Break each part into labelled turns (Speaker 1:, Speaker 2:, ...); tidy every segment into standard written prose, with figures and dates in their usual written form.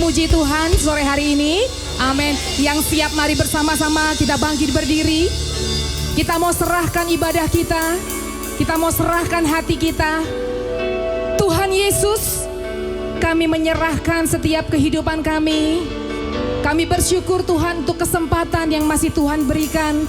Speaker 1: memuji Tuhan sore hari ini? Amin. Yang siap, mari bersama-sama kita bangkit berdiri. Kita mau serahkan ibadah kita. Kita mau serahkan hati kita. Tuhan Yesus, kami menyerahkan setiap kehidupan kami. Kami bersyukur Tuhan untuk kesempatan yang masih Tuhan berikan.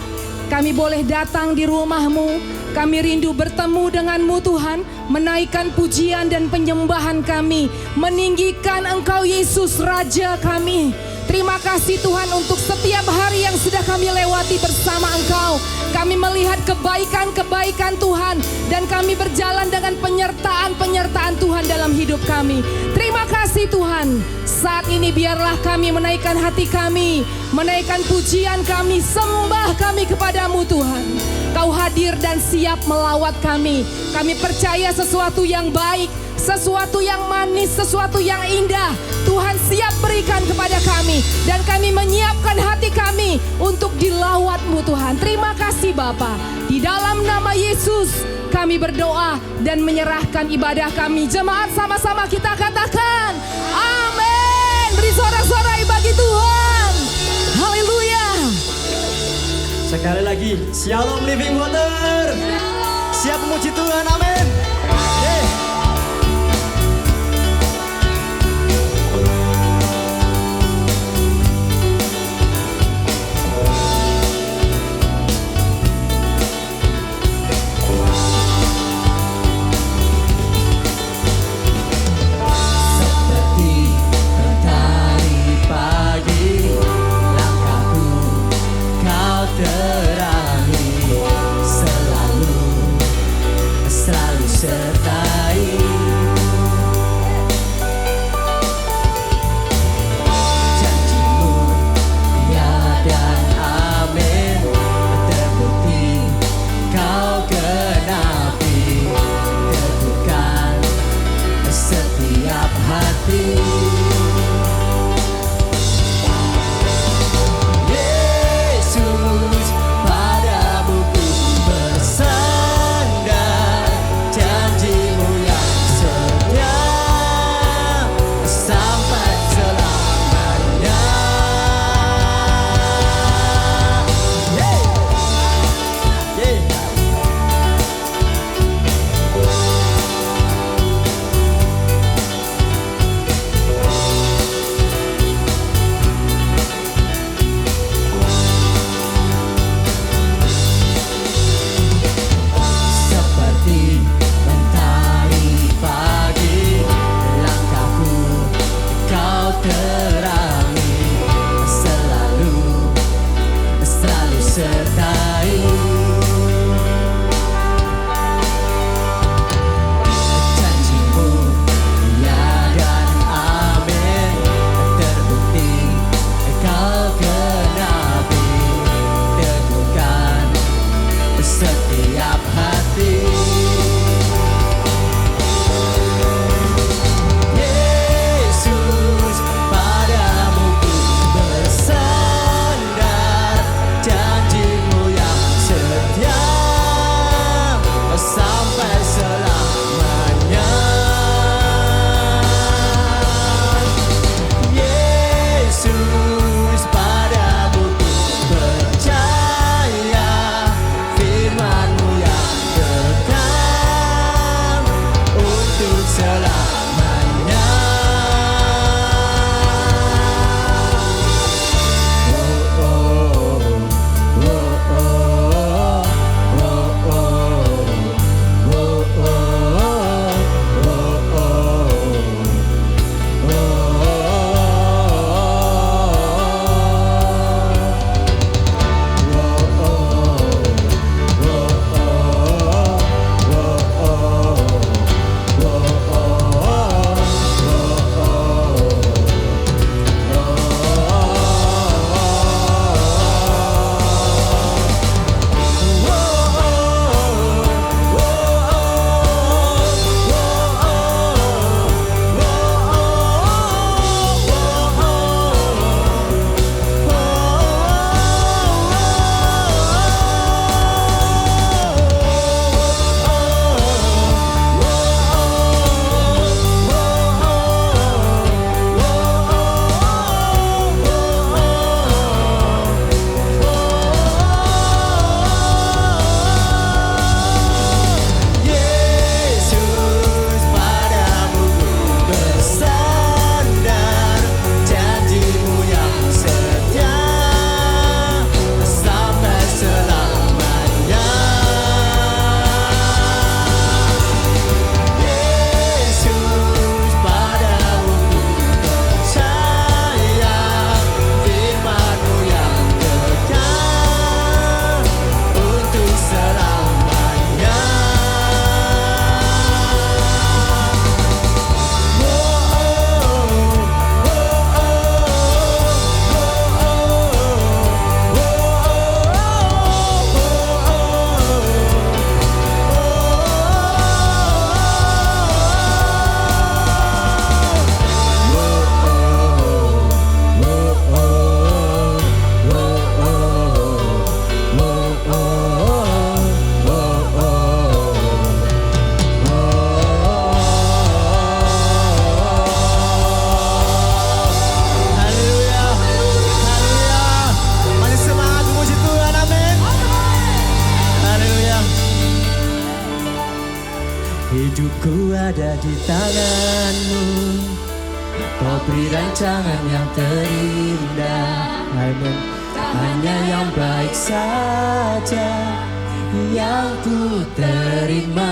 Speaker 1: Kami boleh datang di rumah-Mu. Kami rindu bertemu dengan-Mu Tuhan, menaikkan pujian dan penyembahan kami, meninggikan Engkau Yesus Raja kami. Terima kasih Tuhan untuk setiap hari yang sudah kami lewati bersama Engkau. Kami melihat kebaikan-kebaikan Tuhan dan kami berjalan dengan penyertaan-penyertaan Tuhan dalam hidup kami. Terima kasih Tuhan. Saat ini biarlah kami menaikkan hati kami, menaikkan pujian kami, sembah kami kepadamu Tuhan. Kau hadir dan siap melawat kami. Kami percaya sesuatu yang baik, sesuatu yang manis, sesuatu yang indah Tuhan siap berikan kepada kami. Dan kami menyiapkan hati kami untuk dilawat-Mu Tuhan. Terima kasih Bapa. Di dalam nama Yesus kami berdoa dan menyerahkan ibadah kami. Jemaat sama-sama kita katakan amin. Beri sorak-sorai bagi Tuhan. Haleluya.
Speaker 2: Sekali lagi, Shalom Living Water. Siap memuji Tuhan, amin. Hidupku ada di tanganmu, kau beri rancangan yang terindah. Hanya yang baik saja yang ku terima.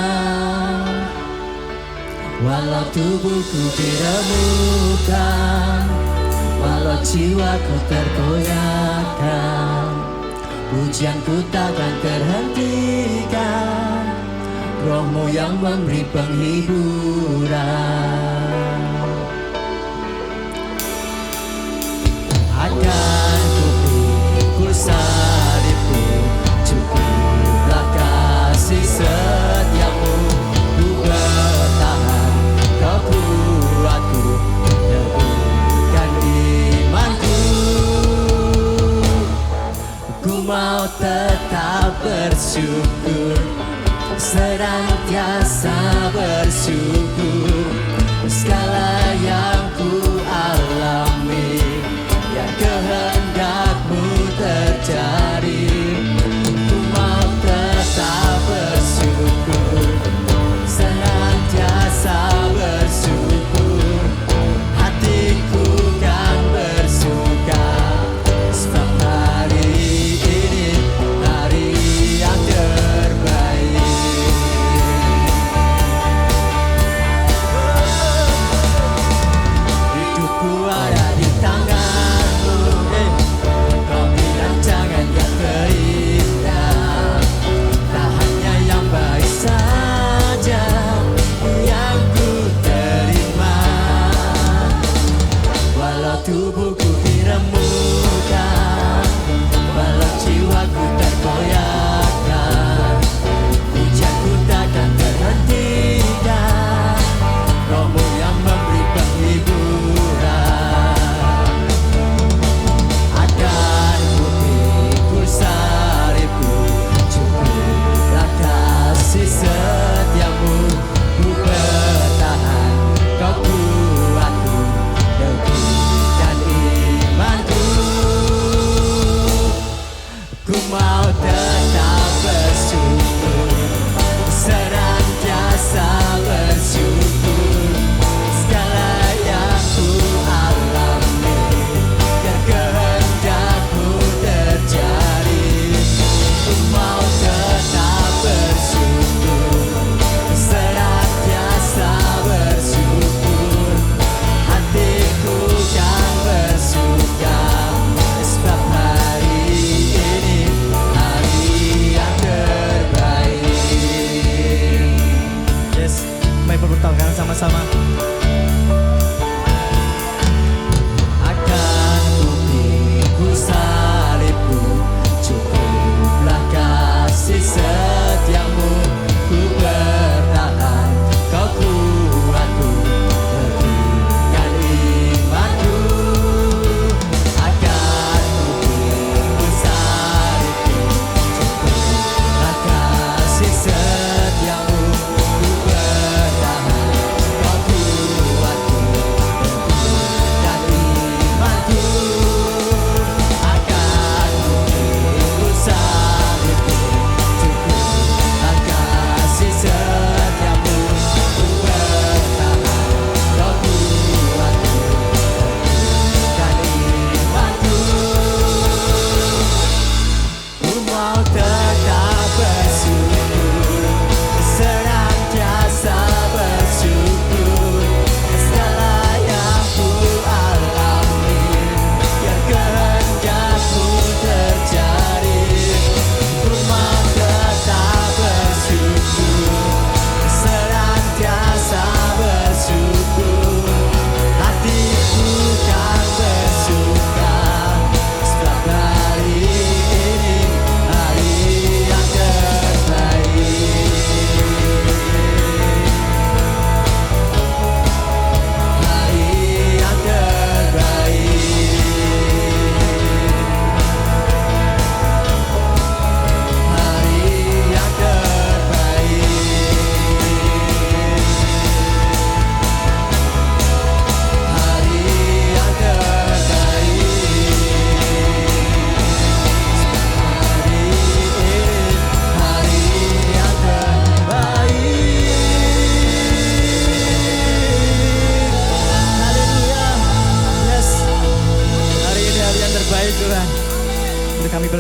Speaker 2: Walau tubuhku diremukkan, walau jiwaku tergoyahkan, pujianku takkan terhentikan. Rohmu yang memberi penghiburan. Akan ku pikul salibmu, cukuplah kasih setiamu. Ku bertahan, kau kuatku, teguhkan imanku. Ku mau tetap bersyukur, senantiasa bersyukur. Segala yang ku alami, ya kehendakmu terjadi. Ku mau tetap bersyukur, senantiasa bersyukur. Hatiku kan bersuka, sebab hari ini hari yang terbaik.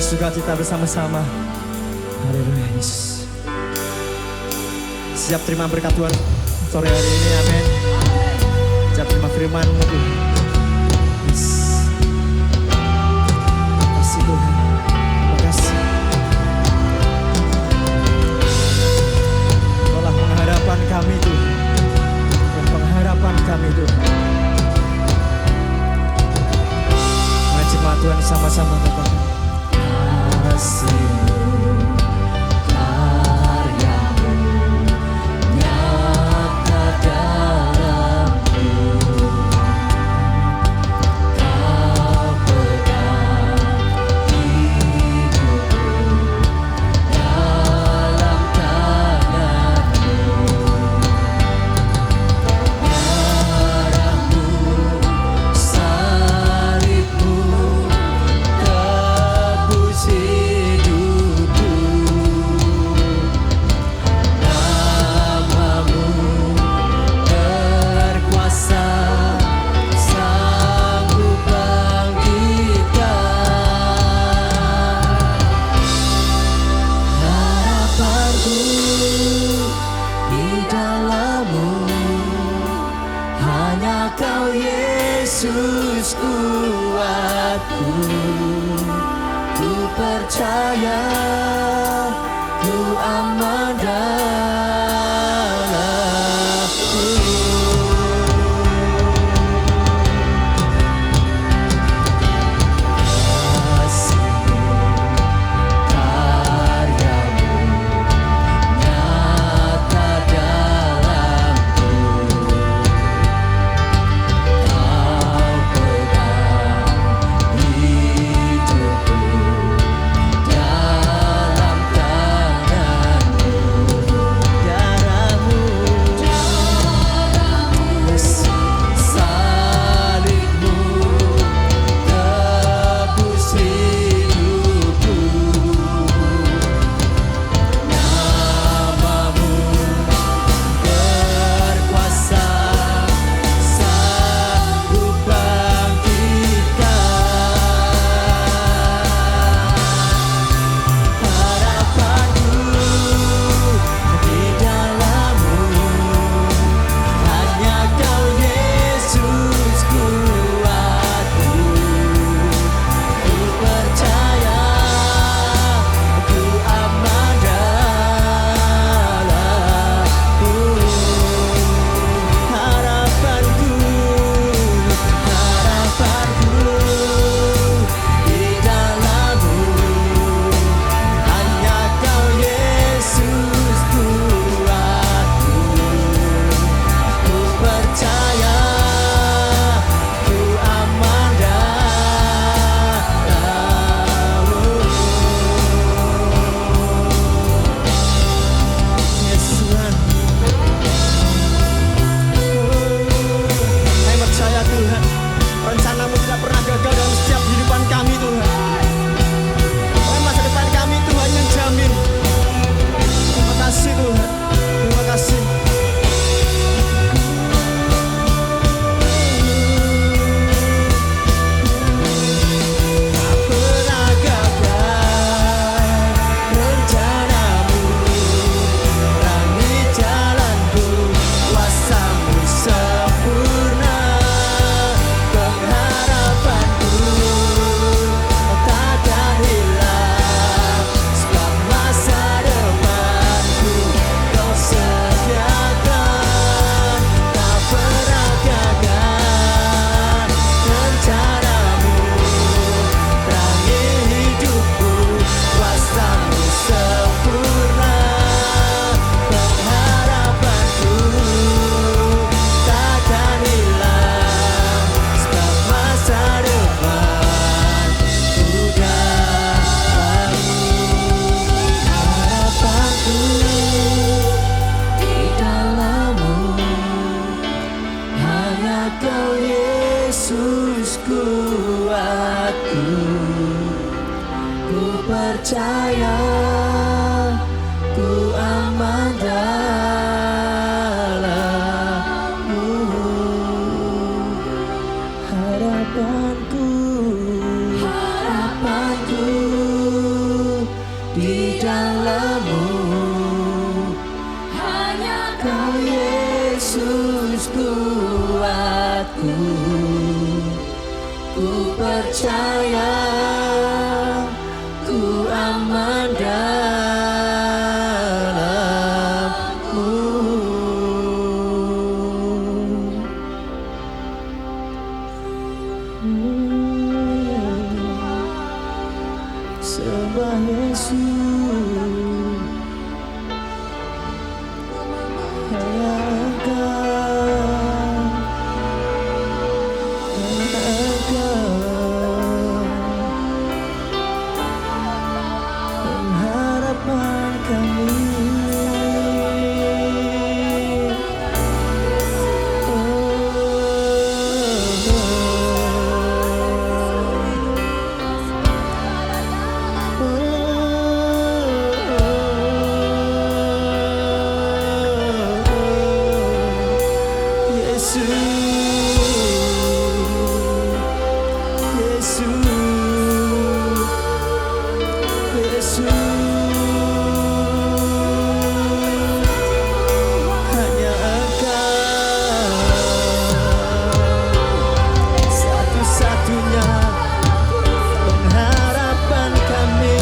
Speaker 2: bersuka cita bersama-sama. Haleluya Yesus. Siap terima berkat Tuhan sore hari ini, amin. Siap terima firman-Mu Tuhan. Yes. Terima kasih Tuhan. Terima kasih. Tolong pengharapan kami Tuhan. Pengharapan kami Tuhan. Mari jemaat Tuhan sama-sama katakan. Kasih-Mu, karya-Mu nyata dalamku. Kau pegang hidupku dalam tangan-Mu. Darah-Mu, salib-Mu tebus hidupku. Namamu berkuasa, sanggup bangkitkan. Harapanku di dalam-Mu, hanya Kau Yesus kuatku. Ku percaya, ku aman dalam-Mu. Kasih-Mu, karya-Mu nyata dalamku. Kau pegang hidupku dalam tangan-Mu. Darah-Mu, salib-Mu tebus hidupku. Namamu berkuasa, sanggup bangkitkan. Harapanku di dalam-Mu, hanya Kau Yesus kuatku. Ku percaya, ku aman dalam-Mu. Harapanku di dalam-Mu, hanya Kau Yesus kuatku. Ku percaya, ku aman dalam-Mu. Yes Tuhan. Kami percaya Tuhan, rencana-Mu tidak pernah gagal dalam setiap kehidupan kami Tuhan. Tuhan, masa depan kami Tuhan yang jamin. Terima kasih Tuhan, terima kasih. Tak pernah gagal rencana-Mu, terangi jalanku, kuasa-Mu sempurna. Pengharapanku takkan hilang, sebab masa depanku Kau sediakan. Tak pernah gagal rencana-Mu, terangi hidupku, kuasa-Mu sempurna. Pengharapanku takkan hilang, sebab masa depanku dalam-Mu. Harapanku di dalam-Mu, hanya Kau Yesus kuatku. Ku percaya, ku aman dalam-Mu. Harapanku kuatku, ku percaya ku aman dalammu. Sembah Yesus, hanya pengharapan kami. Hanya Engkau satu-satunya pengharapan kami.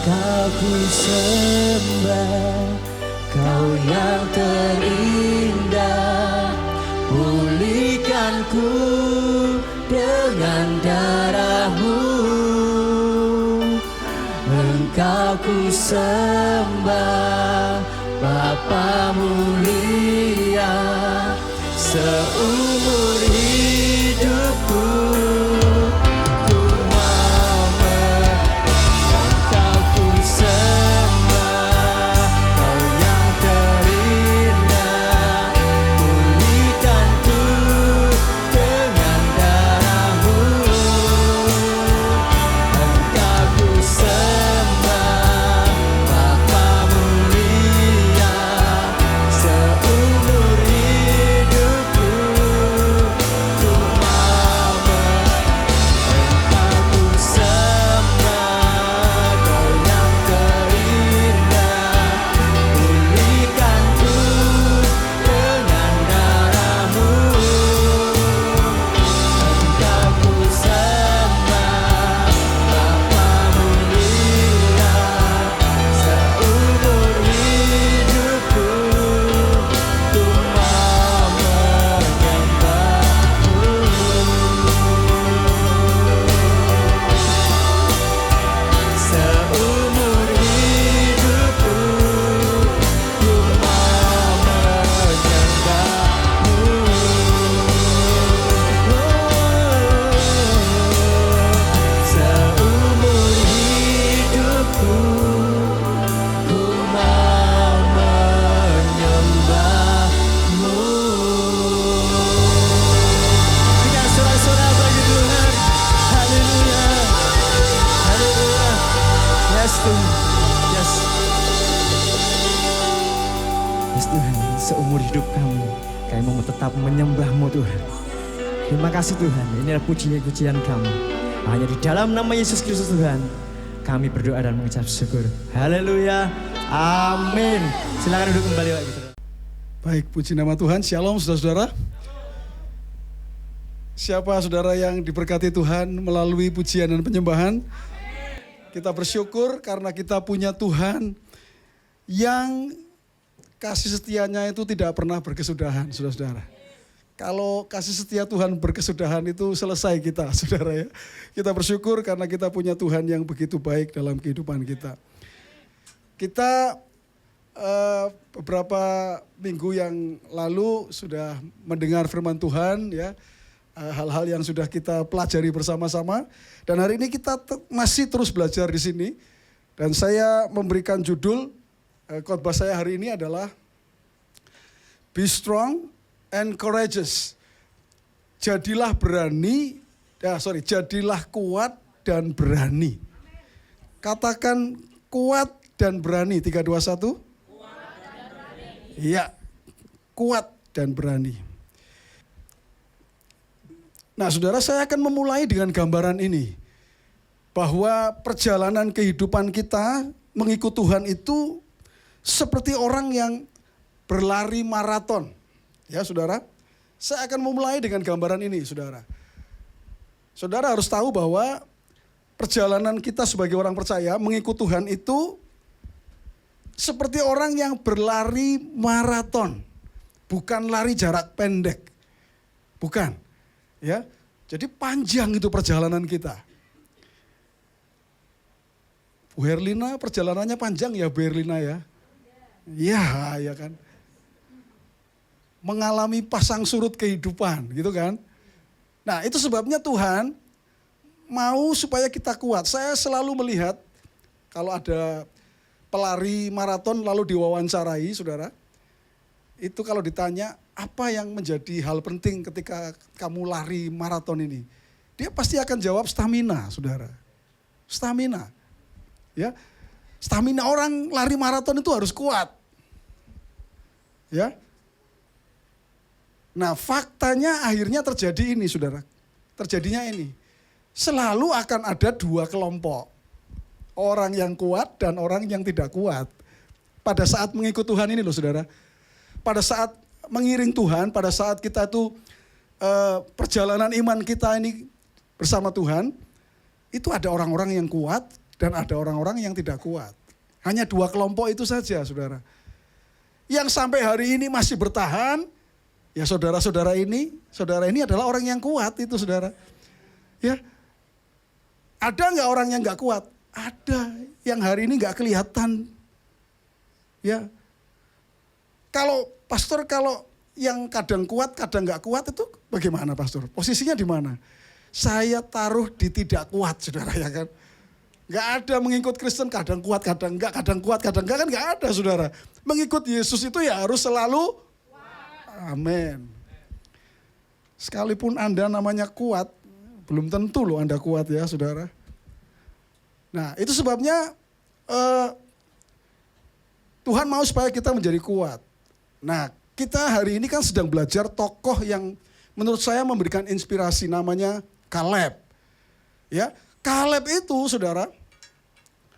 Speaker 2: Kau ku sembah, Kau yang terindah, pulihkanku dengan darah-Mu. Engkau ku sembah, Bapa mulia, seumur hidupku. Seumur hidup kami mau tetap menyembah-Mu Tuhan. Terima kasih Tuhan, inilah pujian kami. Hanya di dalam nama Yesus Kristus Tuhan, kami berdoa dan mengucap syukur. Haleluya, amin. Silakan duduk kembali Pak.
Speaker 3: Baik, puji nama Tuhan. Shalom saudara-saudara. Siapa saudara yang diberkati Tuhan melalui pujian dan penyembahan? Kita bersyukur karena kita punya Tuhan yang kasih setianya itu tidak pernah berkesudahan, saudara-saudara. Kalau kasih setia Tuhan berkesudahan itu selesai kita, saudara ya. Kita bersyukur karena kita punya Tuhan yang begitu baik dalam kehidupan kita. Kita beberapa minggu yang lalu sudah mendengar firman Tuhan ya. Hal-hal yang sudah kita pelajari bersama-sama, dan hari ini kita masih terus belajar di sini. Dan saya memberikan judul khotbah saya hari ini adalah Be Strong and Courageous. Jadilah kuat dan berani. Katakan kuat dan berani. 3, 2, 1. Iya, kuat dan berani. Nah, saudara, saya akan memulai dengan gambaran ini. Bahwa perjalanan kehidupan kita mengikut Tuhan itu seperti orang yang berlari maraton. Ya, saudara. Saya akan memulai dengan gambaran ini, saudara. Saudara harus tahu bahwa perjalanan kita sebagai orang percaya mengikut Tuhan itu seperti orang yang berlari maraton. Bukan lari jarak pendek. Bukan. Ya, jadi panjang itu perjalanan kita. Bu Herlina perjalanannya panjang ya, Bu Herlina ya. Iya, ya kan. Mengalami pasang surut kehidupan, gitu kan. Nah, itu sebabnya Tuhan mau supaya kita kuat. Saya selalu melihat kalau ada pelari maraton lalu diwawancarai, saudara. Itu kalau ditanya, apa yang menjadi hal penting ketika kamu lari maraton ini? Dia pasti akan jawab stamina, saudara. Stamina. Ya. Stamina orang lari maraton itu harus kuat. Ya. Nah, faktanya akhirnya terjadi ini, saudara. Terjadinya ini. Selalu akan ada dua kelompok. Orang yang kuat dan orang yang tidak kuat. Pada saat mengikut Tuhan ini loh, saudara. Pada saat mengiring Tuhan, pada saat kita tuh perjalanan iman kita ini bersama Tuhan, itu ada orang-orang yang kuat dan ada orang-orang yang tidak kuat. Hanya dua kelompok itu saja, saudara. Yang sampai hari ini masih bertahan, ya saudara ini adalah orang yang kuat itu, saudara. Ya, ada nggak orang yang nggak kuat? Ada, yang hari ini nggak kelihatan. Ya. Kalau yang kadang kuat, kadang nggak kuat itu bagaimana, pastor? Posisinya di mana? Saya taruh di tidak kuat, saudara, ya kan? Nggak ada mengikut Kristen kadang kuat, kadang enggak, kadang kuat, kadang enggak, kan nggak ada, saudara. Mengikut Yesus itu ya harus selalu amin. Sekalipun Anda namanya kuat, belum tentu loh Anda kuat ya, saudara. Nah, itu sebabnya Tuhan mau supaya kita menjadi kuat. Nah, kita hari ini kan sedang belajar tokoh yang menurut saya memberikan inspirasi, namanya Kaleb. Ya, Kaleb itu, saudara,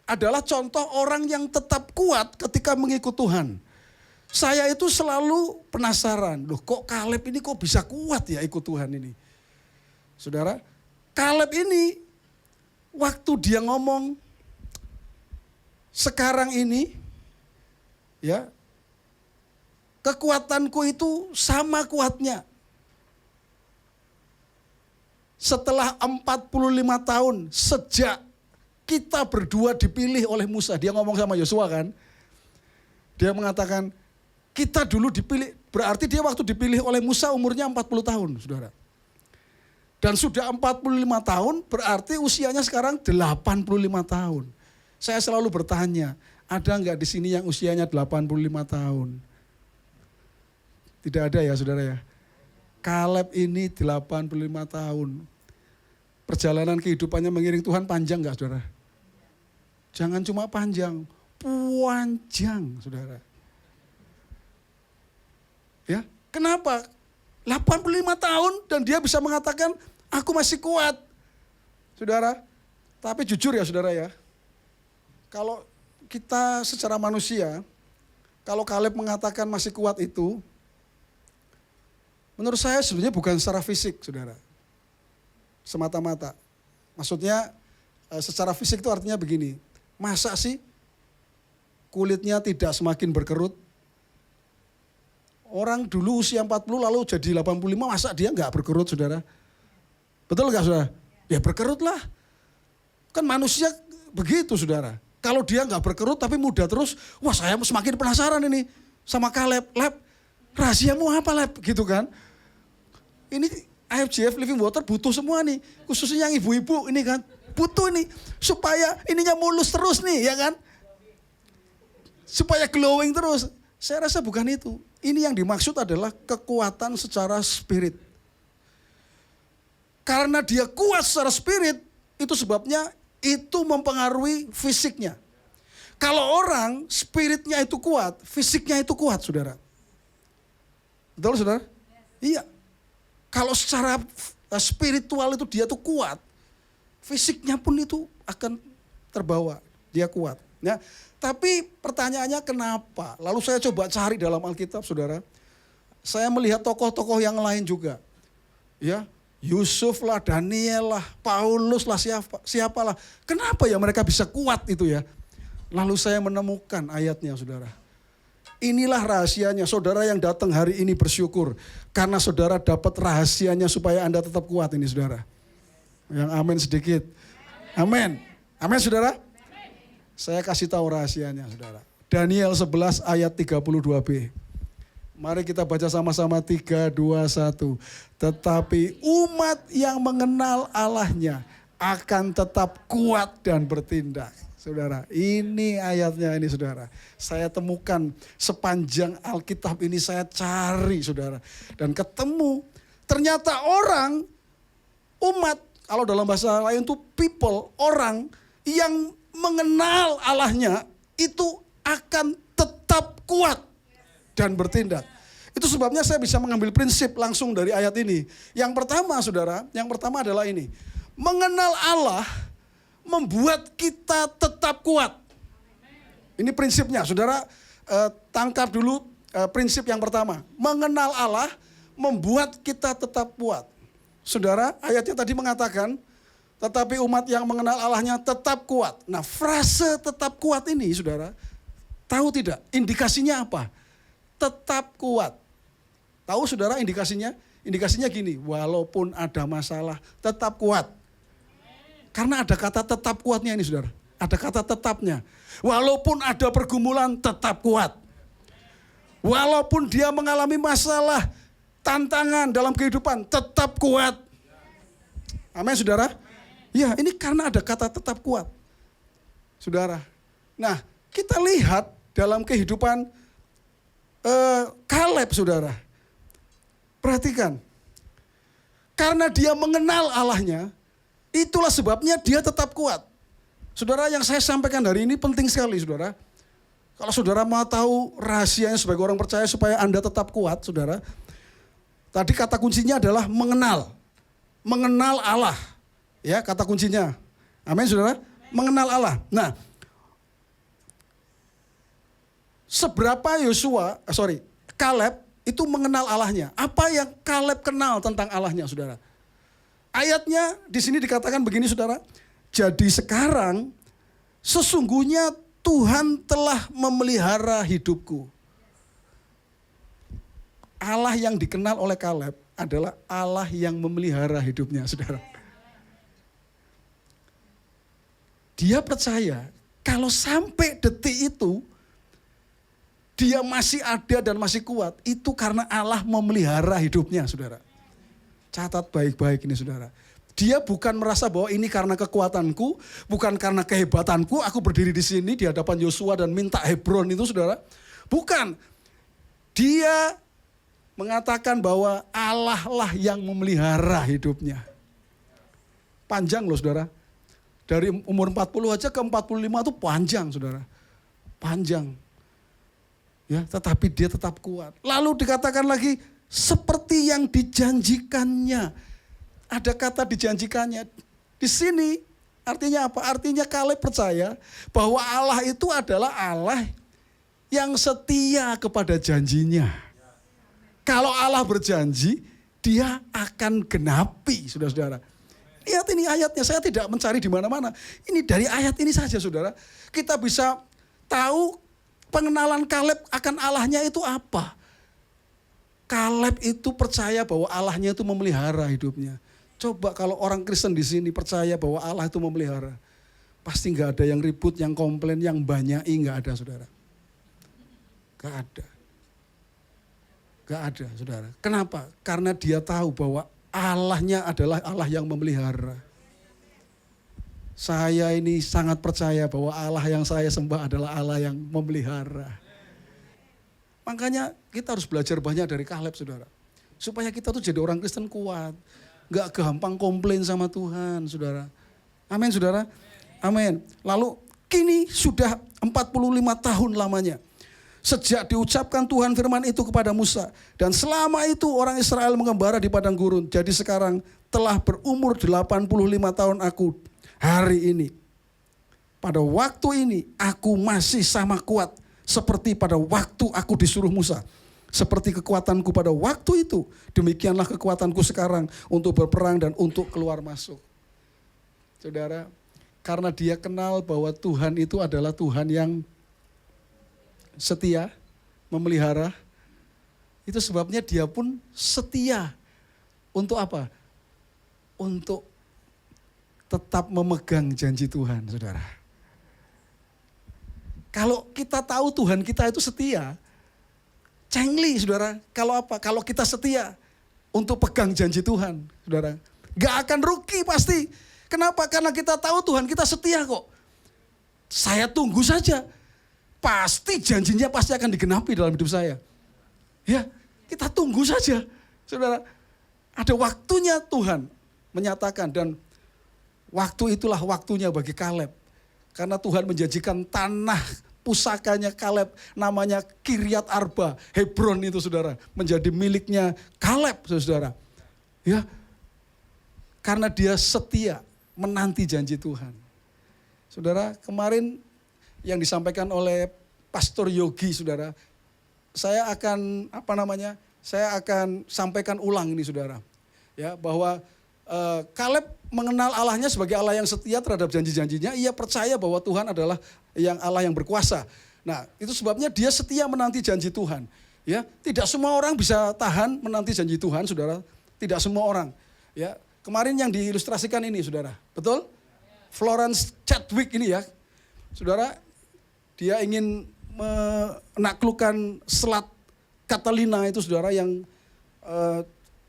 Speaker 3: adalah contoh orang yang tetap kuat ketika mengikut Tuhan. Saya itu selalu penasaran, loh kok Kaleb ini kok bisa kuat ya ikut Tuhan ini. Saudara, Kaleb ini waktu dia ngomong sekarang ini, ya, kekuatanku itu sama kuatnya. Setelah 45 tahun sejak kita berdua dipilih oleh Musa. Dia ngomong sama Yosua kan. Dia mengatakan kita dulu dipilih. Berarti dia waktu dipilih oleh Musa umurnya 40 tahun, saudara. Dan sudah 45 tahun berarti usianya sekarang 85 tahun. Saya selalu bertanya, ada nggak di sini yang usianya 85 tahun? Tidak ada ya, saudara ya. Kaleb ini 85 tahun. Perjalanan kehidupannya mengiring Tuhan panjang nggak, saudara? Jangan cuma panjang, panjang, saudara. Ya, kenapa? 85 tahun dan dia bisa mengatakan, aku masih kuat. Saudara, tapi jujur ya, saudara ya. Kalau kita secara manusia, kalau Kaleb mengatakan masih kuat itu, menurut saya sebenarnya bukan secara fisik, saudara. semata-mata. Maksudnya secara fisik itu artinya begini, masa sih kulitnya tidak semakin berkerut? Orang dulu usia 40 lalu jadi 85, masa dia nggak berkerut, saudara? Betul nggak, saudara? Ya berkerut lah. Kan manusia begitu, saudara. Kalau dia nggak berkerut tapi muda terus, wah saya semakin penasaran ini sama Caleb. Leb, rahasiamu apa, Leb? Gitu kan. Ini IFGF Living Water butuh semua nih. Khususnya yang ibu-ibu ini kan. Butuh ini. Supaya ininya mulus terus nih, ya kan. Supaya glowing terus. Saya rasa bukan itu. Ini yang dimaksud adalah kekuatan secara spirit. Karena dia kuat secara spirit, itu sebabnya itu mempengaruhi fisiknya. Kalau orang spiritnya itu kuat, fisiknya itu kuat, saudara. Betul, saudara? Iya. Kalau secara spiritual itu dia tuh kuat, fisiknya pun itu akan terbawa, dia kuat. Ya. Tapi pertanyaannya kenapa? Lalu saya coba cari dalam Alkitab, saudara. Saya melihat tokoh-tokoh yang lain juga. Ya. Yusuf lah, Daniel lah, Paulus lah, siapalah. Kenapa ya mereka bisa kuat itu ya? Lalu saya menemukan ayatnya, saudara. Inilah rahasianya, saudara yang datang hari ini bersyukur. Karena saudara dapat rahasianya supaya Anda tetap kuat ini, saudara. Yang amin sedikit. Amin. Amin, saudara. Saya kasih tahu rahasianya, saudara. Daniel 11 ayat 32b. Mari kita baca sama-sama 3, 2, 1. Tetapi umat yang mengenal Allahnya akan tetap kuat dan bertindak. Saudara, ini ayatnya ini, saudara. Saya temukan sepanjang Alkitab ini, saya cari, saudara. Dan ketemu, ternyata orang, umat, kalau dalam bahasa lain itu people, orang yang mengenal Allahnya itu akan tetap kuat dan bertindak. Itu sebabnya saya bisa mengambil prinsip langsung dari ayat ini. Yang pertama, saudara, yang pertama adalah ini. Mengenal Allah membuat kita tetap kuat. Ini prinsipnya, saudara. Tangkap dulu prinsip yang pertama. Mengenal Allah membuat kita tetap kuat. Saudara, ayatnya tadi mengatakan, tetapi umat yang mengenal Allahnya tetap kuat. Nah, frase tetap kuat ini, saudara, tahu tidak indikasinya apa? Tetap kuat. Tahu, saudara, indikasinya? Indikasinya gini, walaupun ada masalah, tetap kuat. Karena ada kata tetap kuatnya ini, saudara. Ada kata tetapnya. Walaupun ada pergumulan, tetap kuat. Walaupun dia mengalami masalah, tantangan dalam kehidupan, tetap kuat. Amin, saudara? Ya, ini karena ada kata tetap kuat. Saudara. Nah, kita lihat dalam kehidupan Caleb, saudara. Perhatikan. Karena dia mengenal Allahnya, itulah sebabnya dia tetap kuat. Saudara, yang saya sampaikan hari ini penting sekali, saudara. Kalau saudara mau tahu rahasianya sebagai orang percaya supaya Anda tetap kuat, saudara. Tadi kata kuncinya adalah mengenal. Mengenal Allah. Ya, kata kuncinya. Amin, saudara. Mengenal Allah. Nah, seberapa Caleb itu mengenal Allahnya. Apa yang Caleb kenal tentang Allahnya, saudara? Ayatnya di sini dikatakan begini, saudara. Jadi sekarang sesungguhnya Tuhan telah memelihara hidupku. Allah yang dikenal oleh Caleb adalah Allah yang memelihara hidupnya, saudara. Dia percaya kalau sampai detik itu dia masih ada dan masih kuat, itu karena Allah memelihara hidupnya, saudara. Catat baik-baik ini, saudara. Dia bukan merasa bahwa ini karena kekuatanku, bukan karena kehebatanku, aku berdiri di sini di hadapan Yosua dan minta Hebron itu, saudara. Bukan. Dia mengatakan bahwa Allah lah yang memelihara hidupnya. Panjang loh, saudara. Dari umur 40 aja ke 45 itu panjang, saudara. Panjang. Ya, tetapi dia tetap kuat. Lalu dikatakan lagi seperti yang dijanjikannya. Ada kata dijanjikannya. Di sini artinya apa? Artinya Caleb percaya bahwa Allah itu adalah Allah yang setia kepada janjinya. Kalau Allah berjanji, dia akan genapi, saudara-saudara. Lihat ini ayatnya, saya tidak mencari di mana-mana. Ini dari ayat ini saja saudara. Kita bisa tahu pengenalan Kaleb akan Allahnya itu apa. Kaleb itu percaya bahwa Allahnya itu memelihara hidupnya. Coba kalau orang Kristen di sini percaya bahwa Allah itu memelihara. Pasti nggak ada yang ribut, yang komplain, yang banyak, nggak ada saudara. Nggak ada. Nggak ada saudara. Kenapa? Karena dia tahu bahwa Allahnya adalah Allah yang memelihara. Saya ini sangat percaya bahwa Allah yang saya sembah adalah Allah yang memelihara. Makanya kita harus belajar banyak dari Kaleb saudara. Supaya kita tuh jadi orang Kristen kuat. Gak gampang komplain sama Tuhan saudara. Amin saudara. Amin. Lalu kini sudah 45 tahun lamanya. Sejak diucapkan Tuhan firman itu kepada Musa. Dan selama itu orang Israel mengembara di padang gurun. Jadi sekarang telah berumur 85 tahun aku hari ini. Pada waktu ini aku masih sama kuat. Seperti pada waktu aku disuruh Musa. Seperti kekuatanku pada waktu itu. Demikianlah kekuatanku sekarang untuk berperang dan untuk keluar masuk. Saudara, karena dia kenal bahwa Tuhan itu adalah Tuhan yang setia, memelihara. Itu sebabnya dia pun setia. Untuk apa? Untuk tetap memegang janji Tuhan, saudara. Kalau kita tahu Tuhan kita itu setia, cengli saudara. Kalau apa? Kalau kita setia untuk pegang janji Tuhan, saudara. Gak akan rugi pasti. Kenapa? Karena kita tahu Tuhan kita setia kok. Saya tunggu saja. Pasti janjinya pasti akan digenapi dalam hidup saya. Ya, kita tunggu saja. Saudara, ada waktunya Tuhan menyatakan dan waktu itulah waktunya bagi Kaleb. Karena Tuhan menjanjikan tanah pusakanya Kaleb namanya Kiryat Arba, Hebron itu saudara, menjadi miliknya Kaleb saudara. Ya. Karena dia setia menanti janji Tuhan. Saudara, kemarin yang disampaikan oleh Pastor Yogi saudara, saya akan saya akan sampaikan ulang ini saudara. Ya, bahwa Kaleb mengenal Allahnya sebagai Allah yang setia terhadap janji-janjinya. Ia percaya bahwa Tuhan adalah yang Allah yang berkuasa. Nah, itu sebabnya dia setia menanti janji Tuhan. Ya, tidak semua orang bisa tahan menanti janji Tuhan, saudara. Tidak semua orang. Ya, kemarin yang diilustrasikan ini, saudara, betul? Florence Chadwick ini ya, saudara, dia ingin menaklukkan Selat Catalina itu, saudara, yang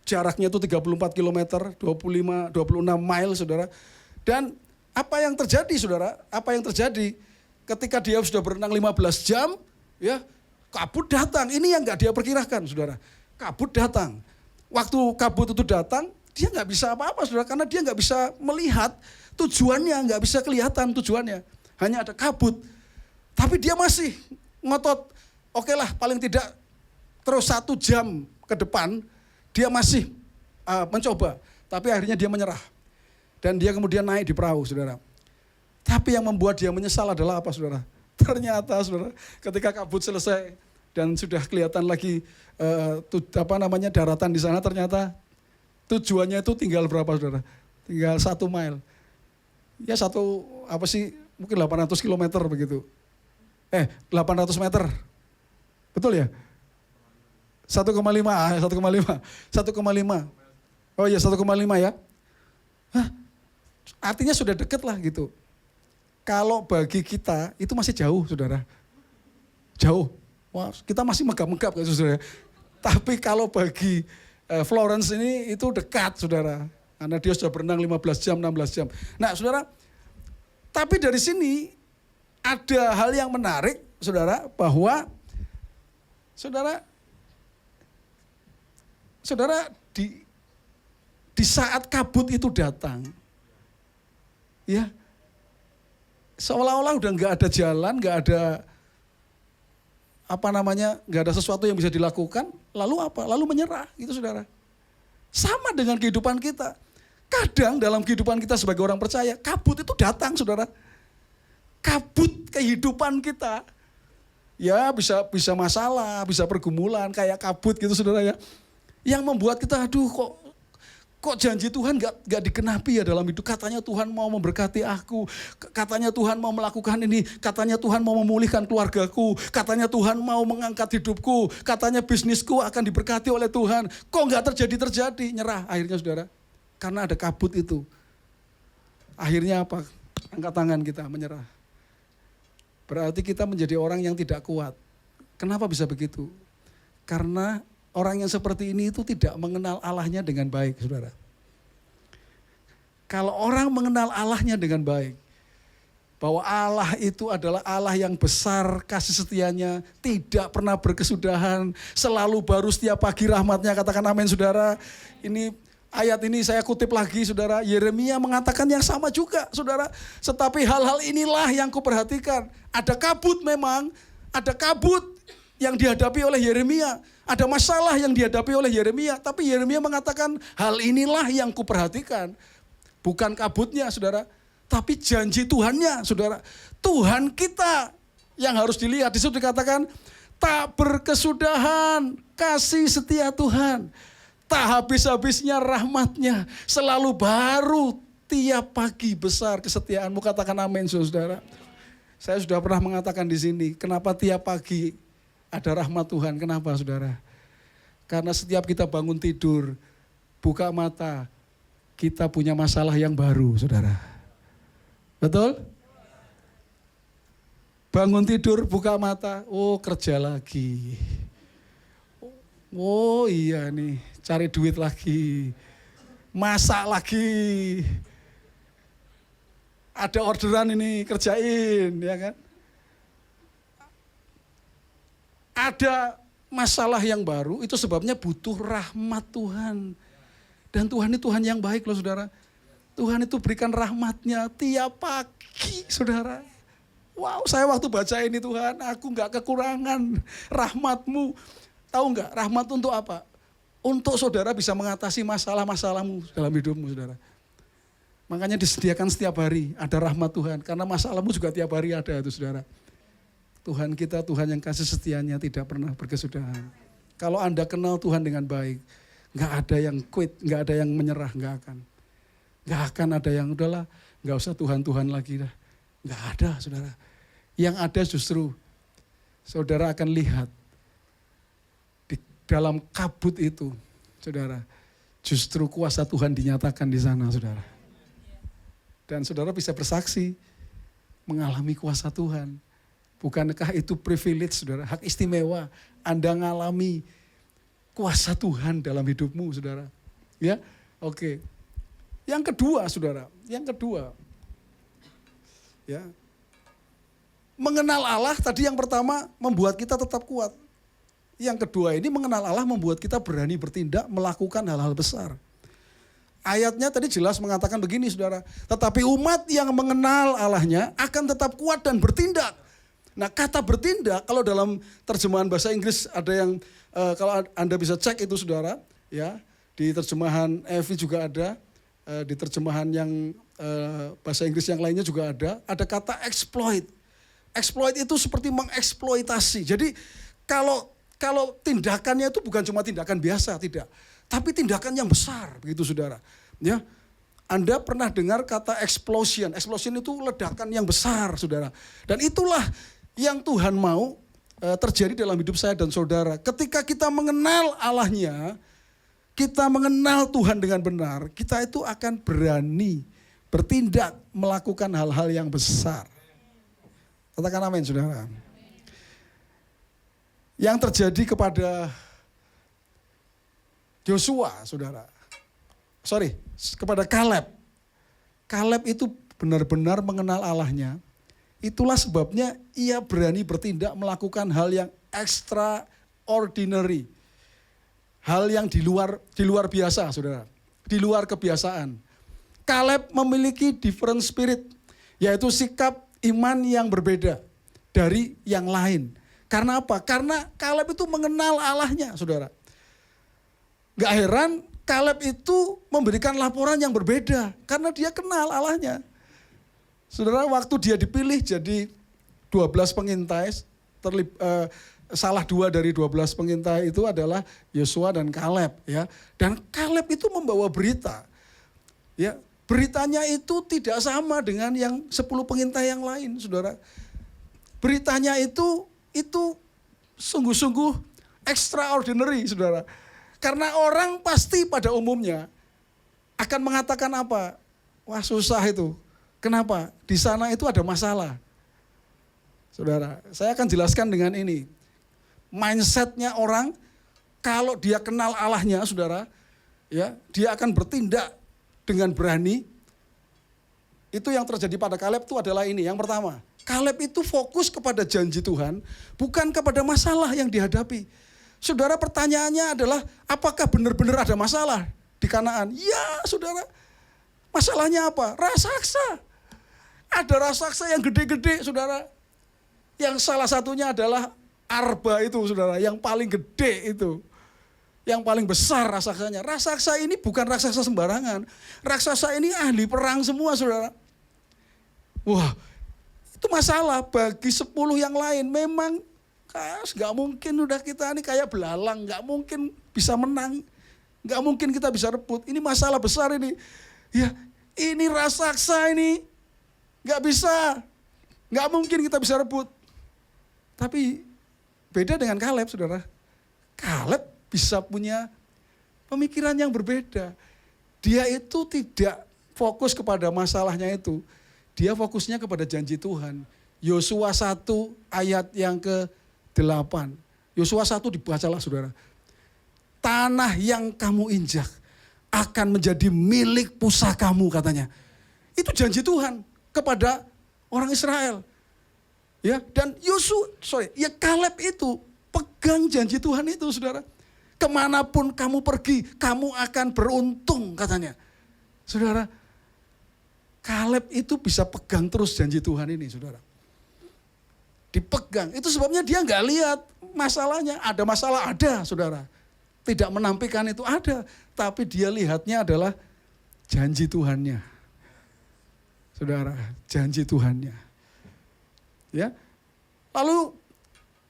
Speaker 3: jaraknya itu 34 km, 26 mile, saudara. Dan apa yang terjadi, saudara? Apa yang terjadi ketika dia sudah berenang 15 jam, ya, kabut datang. Ini yang nggak dia perkirakan, saudara. Kabut datang. Waktu kabut itu datang, dia nggak bisa apa-apa, saudara, karena dia nggak bisa melihat tujuannya, nggak bisa kelihatan tujuannya. Hanya ada kabut. Tapi dia masih ngotot. Oke lah, paling tidak terus 1 jam ke depan, dia masih mencoba. Tapi akhirnya dia menyerah. Dan dia kemudian naik di perahu, saudara. Tapi yang membuat dia menyesal adalah apa, saudara? Ternyata, saudara, ketika kabut selesai dan sudah kelihatan lagi daratan di sana, ternyata tujuannya itu tinggal berapa, saudara? Tinggal 1 mile. Ya mungkin 800 kilometer begitu. 800 meter. Betul ya? 1,5. Oh iya 1,5 ya. Hah? Artinya sudah deket lah gitu. Kalau bagi kita itu masih jauh, saudara. Jauh. Wah, kita masih megap-megap kan, saudara. Tapi kalau bagi Florence ini itu dekat, saudara. Karena dia sudah berenang 15 jam, 16 jam. Nah, saudara, tapi dari sini ada hal yang menarik, saudara, bahwa saudara di saat kabut itu datang, ya, seolah-olah udah nggak ada jalan, nggak ada nggak ada sesuatu yang bisa dilakukan, lalu apa? Lalu menyerah, gitu saudara. Sama dengan kehidupan kita. Kadang dalam kehidupan kita sebagai orang percaya, kabut itu datang, saudara. Kabut kehidupan kita, ya bisa masalah, bisa pergumulan, kayak kabut gitu, saudara ya. Yang membuat kita, aduh Kok janji Tuhan gak digenapi ya dalam hidup? Katanya Tuhan mau memberkati aku. Katanya Tuhan mau melakukan ini. Katanya Tuhan mau memulihkan keluargaku. Katanya Tuhan mau mengangkat hidupku. Katanya bisnisku akan diberkati oleh Tuhan. Kok gak terjadi? Nyerah akhirnya saudara. Karena ada kabut itu. Akhirnya apa? Angkat tangan kita menyerah. Berarti kita menjadi orang yang tidak kuat. Kenapa bisa begitu? Karena orang yang seperti ini itu tidak mengenal Allahnya dengan baik, saudara. Kalau orang mengenal Allahnya dengan baik, bahwa Allah itu adalah Allah yang besar, kasih setianya, tidak pernah berkesudahan, selalu baru setiap pagi rahmatnya, katakan amin saudara. Ini ayat ini saya kutip lagi saudara, Yeremia mengatakan yang sama juga saudara. Tetapi hal-hal inilah yang kuperhatikan, ada kabut memang, ada kabut yang dihadapi oleh Yeremia. Ada masalah yang dihadapi oleh Yeremia. Tapi Yeremia mengatakan hal inilah yang kuperhatikan. Bukan kabutnya saudara. Tapi janji Tuhannya saudara. Tuhan kita yang harus dilihat. Di situ dikatakan tak berkesudahan kasih setia Tuhan. Tak habis-habisnya rahmatnya. Selalu baru tiap pagi besar kesetiaanmu. Katakan amin saudara. Saya sudah pernah mengatakan di sini. Kenapa tiap pagi ada rahmat Tuhan? Kenapa saudara? Karena setiap kita bangun tidur, buka mata, kita punya masalah yang baru saudara. Betul? Bangun tidur, buka mata, oh kerja lagi. Oh iya nih, cari duit lagi. Masak lagi. Ada orderan ini, kerjain, ya kan? Ada masalah yang baru, itu sebabnya butuh rahmat Tuhan. Dan Tuhan ini Tuhan yang baik loh saudara. Tuhan itu berikan rahmatnya tiap pagi saudara. Wow, saya waktu baca ini Tuhan, aku gak kekurangan rahmatmu. Tahu gak, rahmat untuk apa? Untuk saudara bisa mengatasi masalah-masalahmu dalam hidupmu saudara. Makanya disediakan setiap hari ada rahmat Tuhan. Karena masalahmu juga tiap hari ada itu saudara. Tuhan kita, Tuhan yang kasih setianya tidak pernah berkesudahan. Kalau Anda kenal Tuhan dengan baik, gak ada yang quit, gak ada yang menyerah, gak akan. Gak akan ada yang udahlah, gak usah Tuhan-Tuhan lagi dah. Gak ada saudara. Yang ada justru, saudara akan lihat di dalam kabut itu, saudara, justru kuasa Tuhan dinyatakan di sana saudara. Dan saudara bisa bersaksi, mengalami kuasa Tuhan. Bukankah itu privilege saudara, hak istimewa Anda ngalami kuasa Tuhan dalam hidupmu saudara. Ya, oke. Yang kedua saudara, ya, mengenal Allah tadi yang pertama membuat kita tetap kuat. Yang kedua ini mengenal Allah membuat kita berani bertindak melakukan hal-hal besar. Ayatnya tadi jelas mengatakan begini saudara, tetapi umat yang mengenal Allahnya akan tetap kuat dan bertindak. Nah kata bertindak kalau dalam terjemahan bahasa Inggris ada yang kalau Anda bisa cek itu saudara, ya di terjemahan EV juga ada, di terjemahan yang bahasa Inggris yang lainnya juga ada kata exploit. Exploit itu seperti mengeksploitasi. Jadi kalau tindakannya itu bukan cuma tindakan biasa, tidak, tapi tindakan yang besar, begitu saudara. Ya, Anda pernah dengar kata explosion? Explosion itu ledakan yang besar, saudara. Dan itulah yang Tuhan mau terjadi dalam hidup saya dan saudara. Ketika kita mengenal Allahnya, kita mengenal Tuhan dengan benar, kita itu akan berani bertindak melakukan hal-hal yang besar. Katakan amin, saudara. Yang terjadi kepada Joshua, saudara. Kepada Kaleb. Kaleb itu benar-benar mengenal Allahnya. Itulah sebabnya ia berani bertindak melakukan hal yang extraordinary. Hal yang di luar biasa, saudara. Di luar kebiasaan. Kaleb memiliki different spirit, yaitu sikap iman yang berbeda dari yang lain. Karena apa? Karena Kaleb itu mengenal Allahnya, saudara. Gak heran Kaleb itu memberikan laporan yang berbeda, karena dia kenal Allahnya. Saudara, waktu dia dipilih jadi 12 pengintai, salah 2 dari 12 pengintai itu adalah Yosua dan Kaleb ya. Dan Kaleb itu membawa berita. Ya, beritanya itu tidak sama dengan yang 10 pengintai yang lain, Saudara. Beritanya itu sungguh-sungguh extraordinary, Saudara. Karena orang pasti pada umumnya akan mengatakan apa? Wah, susah itu. Kenapa? Di sana itu ada masalah. Saudara, saya akan jelaskan dengan ini. Mindsetnya orang, kalau dia kenal Allahnya, saudara, ya, dia akan bertindak dengan berani. Itu yang terjadi pada Kaleb itu adalah ini. Yang pertama, Kaleb itu fokus kepada janji Tuhan, bukan kepada masalah yang dihadapi. Saudara, pertanyaannya adalah, apakah benar-benar ada masalah di Kanaan? Ya, saudara. Masalahnya apa? Raksasa. Ada raksasa yang gede-gede, saudara. Yang salah satunya adalah Arba itu, saudara, yang paling gede itu. Yang paling besar raksasanya. Raksasa ini bukan raksasa sembarangan. Raksasa ini ahli perang semua, saudara. Wah, itu masalah bagi 10 yang lain. Memang gak mungkin udah kita ini kayak belalang. Gak mungkin bisa menang. Gak mungkin kita bisa rebut. Ini masalah besar ini. Ya, ini raksasa ini. Gak bisa. Gak mungkin kita bisa rebut. Tapi beda dengan Kaleb, saudara. Kaleb bisa punya pemikiran yang berbeda. Dia itu tidak fokus kepada masalahnya itu. Dia fokusnya kepada janji Tuhan. Yosua 1 ayat yang ke-8. Yosua 1 dibacalah, saudara. Tanah yang kamu injak akan menjadi milik pusakamu, katanya. Itu janji Tuhan kepada orang Israel. Ya, dan Kaleb itu pegang janji Tuhan itu, saudara. Kemanapun kamu pergi, kamu akan beruntung, katanya. Saudara, Kaleb itu bisa pegang terus janji Tuhan ini, saudara. Dipegang, itu sebabnya dia nggak lihat masalahnya. Ada masalah, ada, saudara. Tidak menampilkan itu ada, tapi dia lihatnya adalah janji Tuhannya. Saudara, janji Tuhannya. Ya. Lalu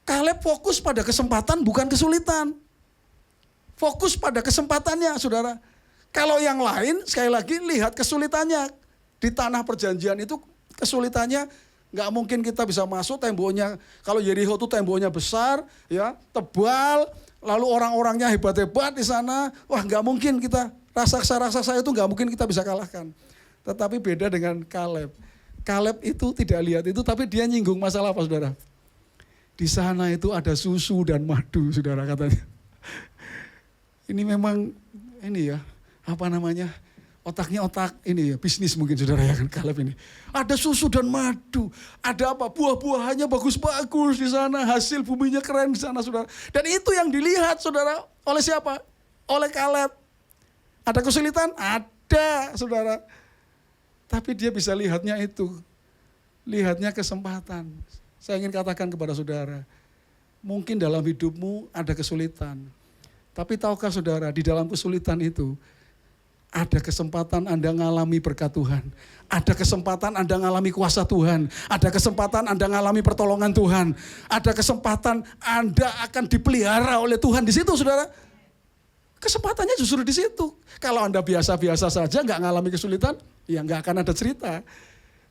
Speaker 3: Kaleb fokus pada kesempatan bukan kesulitan. Fokus pada kesempatannya, saudara. Kalau yang lain, sekali lagi lihat kesulitannya. Di tanah perjanjian itu kesulitannya nggak mungkin kita bisa masuk, temboknya. Kalau Yeriko itu temboknya besar, ya, tebal. Lalu orang-orangnya hebat-hebat di sana. Wah, nggak mungkin kita, raksasa-raksasa itu nggak mungkin kita bisa kalahkan. Tetapi beda dengan Kaleb. Kaleb itu tidak lihat itu, tapi dia nyinggung masalah apa, saudara? Di sana itu ada susu dan madu, saudara, katanya. Ini memang, ini ya, apa namanya, otaknya otak ini ya, bisnis mungkin, saudara, ya kan, Kaleb ini. Ada susu dan madu, ada apa, buah-buahannya bagus-bagus di sana, hasil buminya keren di sana, saudara. Dan itu yang dilihat, saudara, oleh siapa? Oleh Kaleb. Ada kesulitan? Ada, saudara. Tapi dia bisa lihatnya itu. Lihatnya kesempatan. Saya ingin katakan kepada saudara, mungkin dalam hidupmu ada kesulitan. Tapi tahukah saudara, di dalam kesulitan itu, ada kesempatan Anda mengalami berkat Tuhan. Ada kesempatan Anda mengalami kuasa Tuhan. Ada kesempatan Anda mengalami pertolongan Tuhan. Ada kesempatan Anda akan dipelihara oleh Tuhan di situ, saudara. Kesempatannya justru di situ. Kalau Anda biasa-biasa saja, nggak mengalami kesulitan, ya nggak akan ada cerita.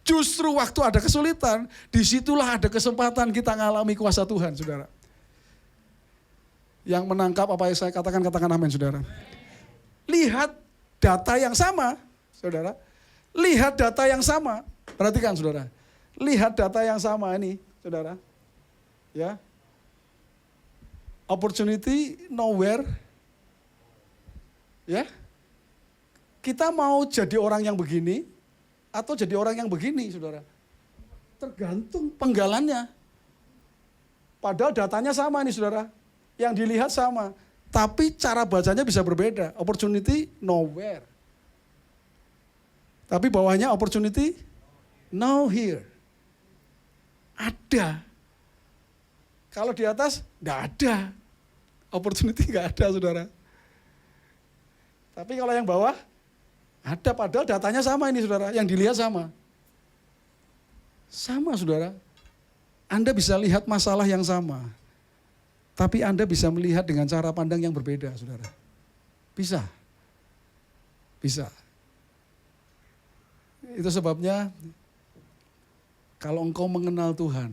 Speaker 3: Justru waktu ada kesulitan, disitulah ada kesempatan kita mengalami kuasa Tuhan, saudara. Yang menangkap apa yang saya katakan amin, saudara. Lihat data yang sama, saudara. Lihat data yang sama. Perhatikan, saudara. Lihat data yang sama ini, saudara. Ya. Opportunity nowhere. Ya, kita mau jadi orang yang begini atau jadi orang yang begini, saudara. Tergantung penggalannya. Padahal datanya sama nih, saudara. Yang dilihat sama, tapi cara bacanya bisa berbeda. Opportunity nowhere. Tapi bawahnya opportunity now here. Ada. Kalau di atas enggak ada. Opportunity enggak ada, saudara. Tapi kalau yang bawah, ada, padahal datanya sama ini, saudara. Yang dilihat sama. Sama, saudara. Anda bisa lihat masalah yang sama. Tapi Anda bisa melihat dengan cara pandang yang berbeda, saudara. Bisa. Bisa. Itu sebabnya kalau engkau mengenal Tuhan,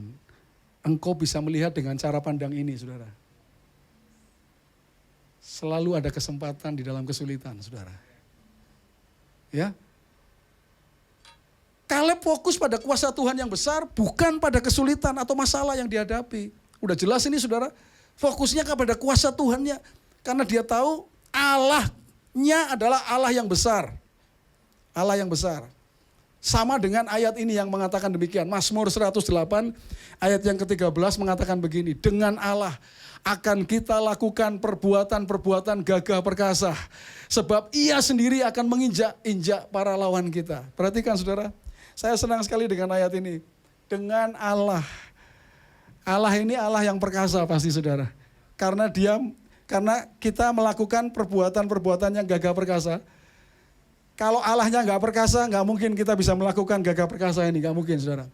Speaker 3: engkau bisa melihat dengan cara pandang ini, saudara. Selalu ada kesempatan di dalam kesulitan, saudara. Ya. Kaleb fokus pada kuasa Tuhan yang besar, bukan pada kesulitan atau masalah yang dihadapi. Udah jelas ini, saudara. Fokusnya kepada kuasa Tuhannya. Karena dia tahu Allahnya adalah Allah yang besar. Allah yang besar. Sama dengan ayat ini yang mengatakan demikian. Mazmur 108 ayat yang ke-13 mengatakan begini. Dengan Allah akan kita lakukan perbuatan-perbuatan gagah perkasa. Sebab ia sendiri akan menginjak-injak para lawan kita. Perhatikan, saudara. Saya senang sekali dengan ayat ini. Dengan Allah. Allah ini Allah yang perkasa pasti, saudara. Karena kita melakukan perbuatan-perbuatan yang gagah perkasa. Kalau Allahnya nggak perkasa, nggak mungkin kita bisa melakukan gagah perkasa ini. Nggak mungkin, saudara.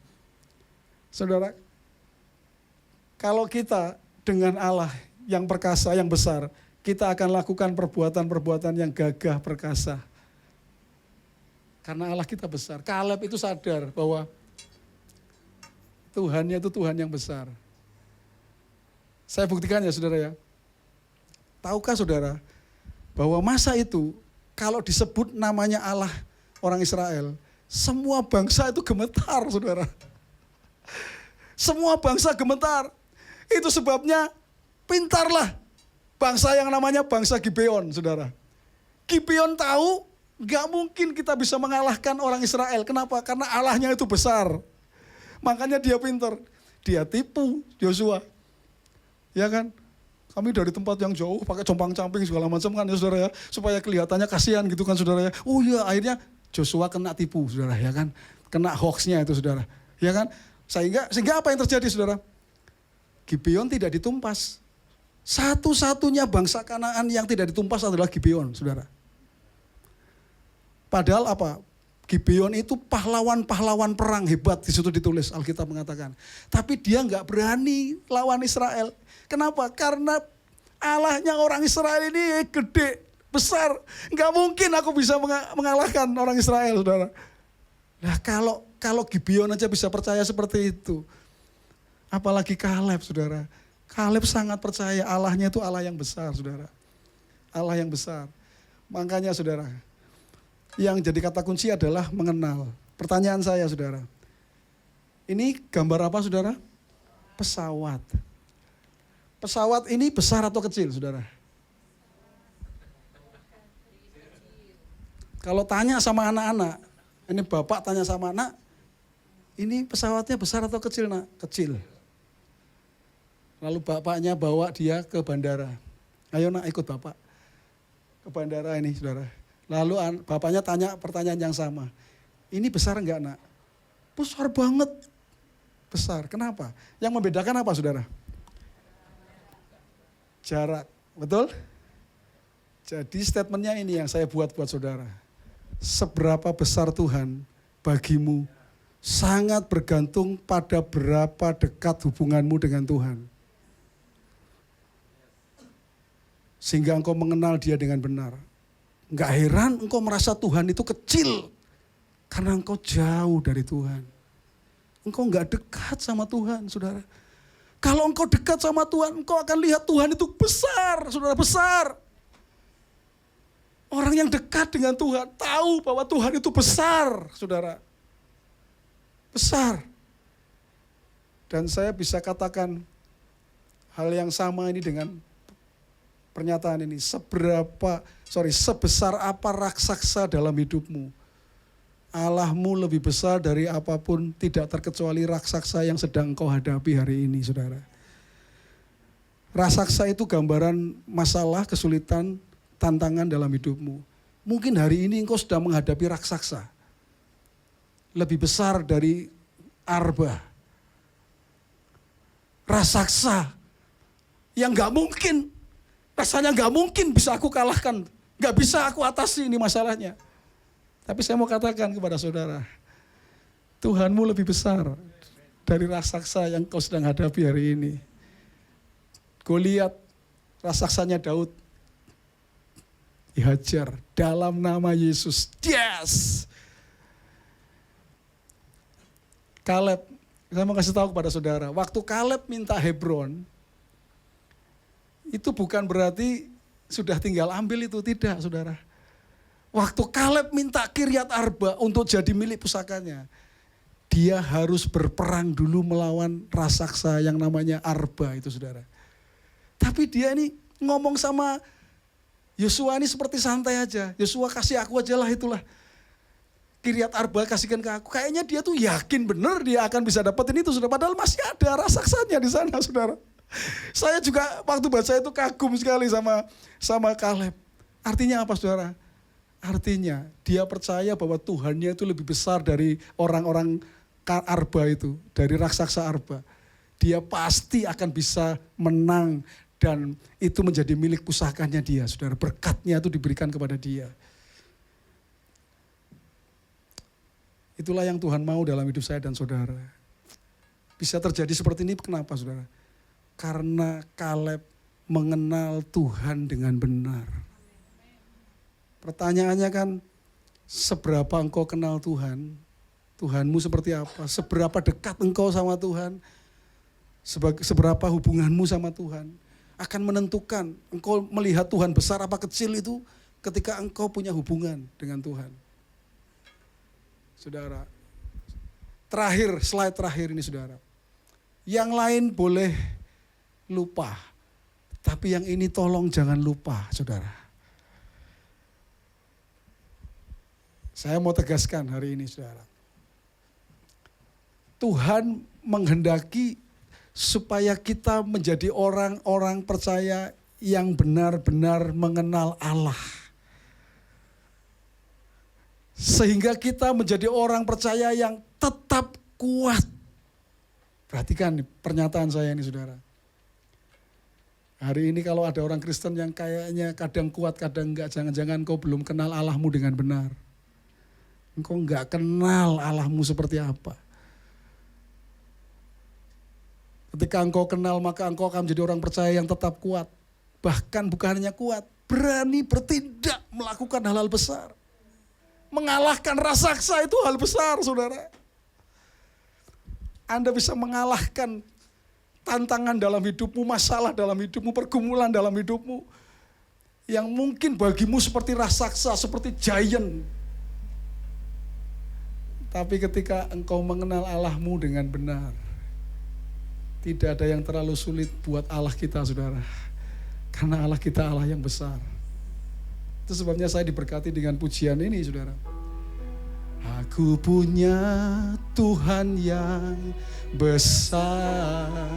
Speaker 3: Saudara, kalau kita dengan Allah yang perkasa, yang besar, kita akan lakukan perbuatan-perbuatan yang gagah perkasa. Karena Allah kita besar. Kaleb itu sadar bahwa Tuhannya itu Tuhan yang besar. Saya buktikan ya, saudara ya. Tahukah saudara bahwa masa itu kalau disebut namanya Allah orang Israel, semua bangsa itu gemetar, saudara. Semua bangsa gemetar. Itu sebabnya pintarlah bangsa yang namanya bangsa Gibeon, saudara. Gibeon tahu gak mungkin kita bisa mengalahkan orang Israel. Kenapa? Karena Allahnya itu besar. Makanya dia pintar. Dia tipu Yosua. Ya kan? Kami dari tempat yang jauh pakai compang-camping segala macam kan ya, saudara ya. Supaya kelihatannya kasihan gitu kan, saudara ya. Oh iya, akhirnya Joshua kena tipu, saudara ya kan. Kena hoaxnya itu, saudara. Ya kan? Sehingga apa yang terjadi, saudara? Gibeon tidak ditumpas. Satu-satunya bangsa Kanaan yang tidak ditumpas adalah Gibeon, saudara. Padahal apa? Gibeon itu pahlawan-pahlawan perang hebat, di situ ditulis, Alkitab mengatakan. Tapi dia nggak berani lawan Israel. Kenapa? Karena Allahnya orang Israel ini gede, besar. Nggak mungkin aku bisa mengalahkan orang Israel, saudara. Nah kalau Gibeon aja bisa percaya seperti itu, apalagi Kaleb, saudara. Kaleb sangat percaya Allahnya itu Allah yang besar, saudara. Allah yang besar. Makanya, saudara, yang jadi kata kunci adalah mengenal. Pertanyaan saya, saudara. Ini gambar apa, saudara? Pesawat. Pesawat ini besar atau kecil, saudara? Kalau tanya sama anak-anak, ini bapak tanya sama anak, ini pesawatnya besar atau kecil, nak? Kecil. Lalu bapaknya bawa dia ke bandara. Ayo nak, ikut bapak ke bandara ini, saudara. Lalu bapaknya tanya pertanyaan yang sama. Ini besar enggak, nak? Besar banget. Besar. Kenapa? Yang membedakan apa, saudara? Jarak. Betul? Jadi statementnya ini yang saya buat buat saudara. Seberapa besar Tuhan bagimu sangat bergantung pada berapa dekat hubunganmu dengan Tuhan. Sehingga engkau mengenal dia dengan benar. Enggak heran engkau merasa Tuhan itu kecil. Karena engkau jauh dari Tuhan. Engkau enggak dekat sama Tuhan, saudara. Kalau engkau dekat sama Tuhan, engkau akan lihat Tuhan itu besar, saudara, besar. Orang yang dekat dengan Tuhan tahu bahwa Tuhan itu besar, saudara. Besar. Dan saya bisa katakan hal yang sama ini dengan pernyataan ini. Sebesar apa raksasa dalam hidupmu, Allahmu lebih besar dari apapun, tidak terkecuali raksasa yang sedang kau hadapi hari ini, saudara. Raksasa itu gambaran masalah, kesulitan, tantangan dalam hidupmu. Mungkin hari ini engkau sedang menghadapi raksasa. Lebih besar dari Arba. Raksasa yang gak mungkin, rasanya gak mungkin bisa aku kalahkan. Gak bisa aku atasi ini masalahnya. Tapi saya mau katakan kepada saudara, Tuhanmu lebih besar dari raksasa yang kau sedang hadapi hari ini. Goliat, raksasanya Daud, dihajar dalam nama Yesus. Yes! Kaleb, saya mau kasih tahu kepada saudara, waktu Kaleb minta Hebron, itu bukan berarti sudah tinggal ambil itu, tidak saudara. Waktu Kaleb minta Kiryat Arba untuk jadi milik pusakanya, dia harus berperang dulu melawan raksasa yang namanya Arba itu saudara. Tapi dia ini ngomong sama Yosua ini seperti santai aja. Yosua kasih aku aja lah itulah. Kiryat Arba kasihkan ke aku. Kayaknya dia tuh yakin bener dia akan bisa dapetin itu saudara. Padahal masih ada raksasanya di sana saudara. Saya juga waktu baca itu kagum sekali sama Kaleb. Artinya apa saudara? Artinya dia percaya bahwa Tuhannya itu lebih besar dari orang-orang Arba itu. Dari raksasa Arba. Dia pasti akan bisa menang. Dan itu menjadi milik pusakanya dia saudara. Berkatnya itu diberikan kepada dia. Itulah yang Tuhan mau dalam hidup saya dan saudara. Bisa terjadi seperti ini kenapa saudara? Karena Kaleb mengenal Tuhan dengan benar. Pertanyaannya kan, seberapa engkau kenal Tuhan? Tuhanmu seperti apa? Seberapa dekat engkau sama Tuhan? Seberapa hubunganmu sama Tuhan? Akan menentukan engkau melihat Tuhan besar apa kecil itu ketika engkau punya hubungan dengan Tuhan. Saudara, slide terakhir ini saudara. Yang lain boleh lupa, tapi yang ini tolong jangan lupa saudara. Saya mau tegaskan hari ini saudara. Tuhan menghendaki supaya kita menjadi orang-orang percaya yang benar-benar mengenal Allah. Sehingga kita menjadi orang percaya yang tetap kuat. Perhatikan pernyataan saya ini saudara. Hari ini kalau ada orang Kristen yang kayaknya kadang kuat kadang enggak, jangan-jangan kau belum kenal Allahmu dengan benar. Engkau enggak kenal Allahmu seperti apa. Ketika engkau kenal maka engkau akan menjadi orang percaya yang tetap kuat. Bahkan bukan hanya kuat, berani bertindak melakukan hal-hal besar. Mengalahkan raksasa itu hal besar saudara. Anda bisa mengalahkan tantangan dalam hidupmu, masalah dalam hidupmu, pergumulan dalam hidupmu. Yang mungkin bagimu seperti raksasa, seperti giant. Tapi ketika engkau mengenal Allahmu dengan benar, tidak ada yang terlalu sulit buat Allah kita saudara. Karena Allah kita Allah yang besar. Itu sebabnya saya diberkati dengan pujian ini saudara. Aku punya Tuhan yang besar,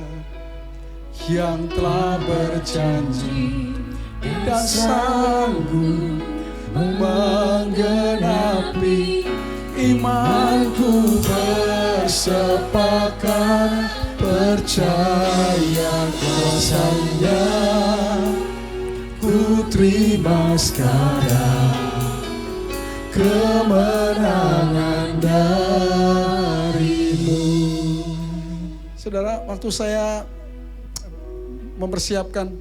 Speaker 3: yang telah berjanji dan sanggup menggenapi. Imanku bersepakat percaya kuasa-Nya. Ku terima sekarang kemenangan darimu. Saudara, waktu saya mempersiapkan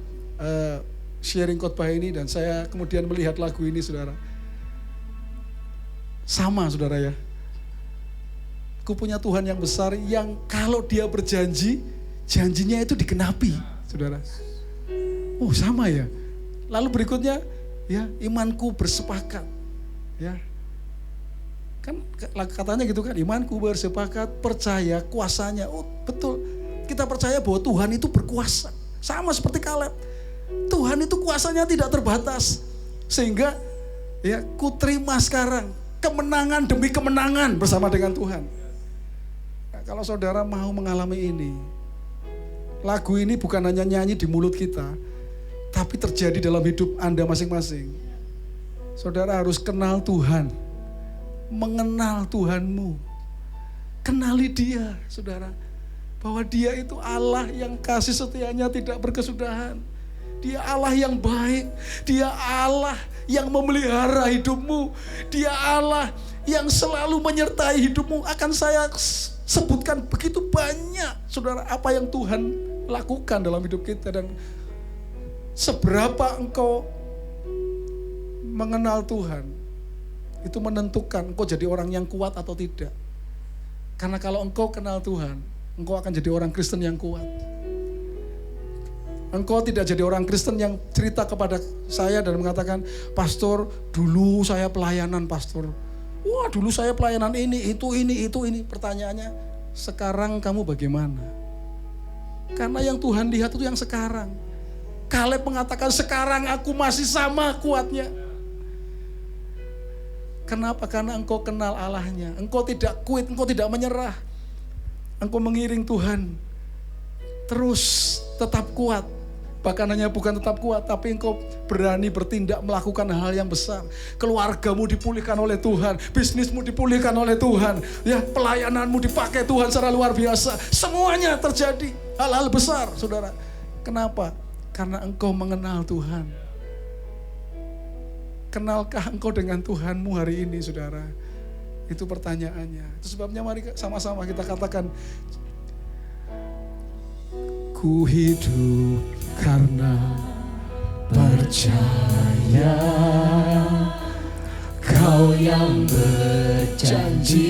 Speaker 3: sharing khotbah ini dan saya kemudian melihat lagu ini saudara. Sama saudara ya. Ku punya Tuhan yang besar yang kalau dia berjanji, janjinya itu digenapi saudara. Oh sama ya. Lalu berikutnya ya imanku bersepakat. Ya. Kan katanya gitu kan, imanku bersepakat percaya kuasanya. Oh betul, kita percaya bahwa Tuhan itu berkuasa. Sama seperti Kaleb. Tuhan itu kuasanya tidak terbatas. Sehingga ya ku terima sekarang kemenangan demi kemenangan bersama dengan Tuhan. Nah, kalau saudara mau mengalami ini, lagu ini bukan hanya nyanyi di mulut kita, tapi terjadi dalam hidup Anda masing-masing. Saudara harus kenal Tuhan, mengenal Tuhanmu, kenali Dia, saudara, bahwa Dia itu Allah yang kasih setianya tidak berkesudahan. Dia Allah yang baik, Dia Allah yang memelihara hidupmu, Dia Allah yang selalu menyertai hidupmu. Akan saya sebutkan begitu banyak, saudara, apa yang Tuhan lakukan dalam hidup kita. Dan Seberapa engkau mengenal Tuhan, itu menentukan engkau jadi orang yang kuat atau tidak. Karena kalau engkau kenal Tuhan, engkau akan jadi orang Kristen yang kuat. Engkau tidak jadi orang Kristen yang cerita kepada saya dan mengatakan, pastor, dulu saya pelayanan, pastor. Wah, dulu saya pelayanan ini, itu. Pertanyaannya, sekarang kamu bagaimana? Karena yang Tuhan lihat itu yang sekarang. Kaleb mengatakan, sekarang aku masih sama kuatnya. Kenapa? Karena engkau kenal Allahnya. Engkau tidak quit, engkau tidak menyerah. Engkau mengiring Tuhan. Terus tetap kuat. Bahkan hanya bukan tetap kuat, tapi engkau berani bertindak melakukan hal yang besar. Keluargamu dipulihkan oleh Tuhan, bisnismu dipulihkan oleh Tuhan, ya, pelayananmu dipakai Tuhan secara luar biasa. Semuanya terjadi hal-hal besar, saudara. Kenapa? Karena engkau mengenal Tuhan. Kenalkah engkau dengan Tuhanmu hari ini, saudara? Itu pertanyaannya. Itu sebabnya mari sama-sama kita katakan, ku hidup karena percaya Kau yang berjanji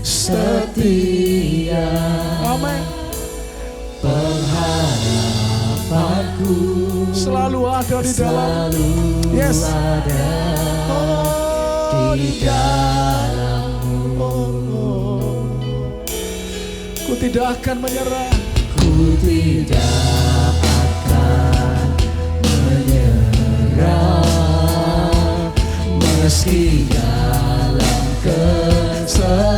Speaker 3: setia. Amin. Pengharapanku selalu ada di dalam. Yes. Ada di dalam-Mu. Ku tidak akan menyerah. Ku tidak akan menyerah meski dalam kesesatan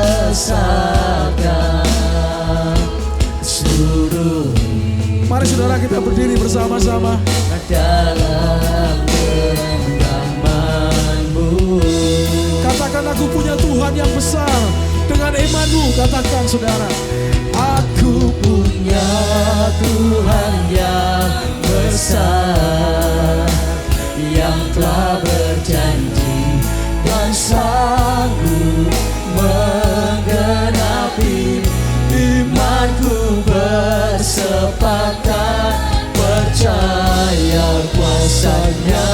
Speaker 3: seluruh. Mari saudara kita berdiri bersama-sama dalam genggaman-Mu. Katakan, aku punya Tuhan yang besar. Dengan imanmu katakan, saudara, aku punya Tuhan yang besar, yang telah berjanji dan sanggup menggenapi. Imanku bersepakat percaya kuasa-Nya.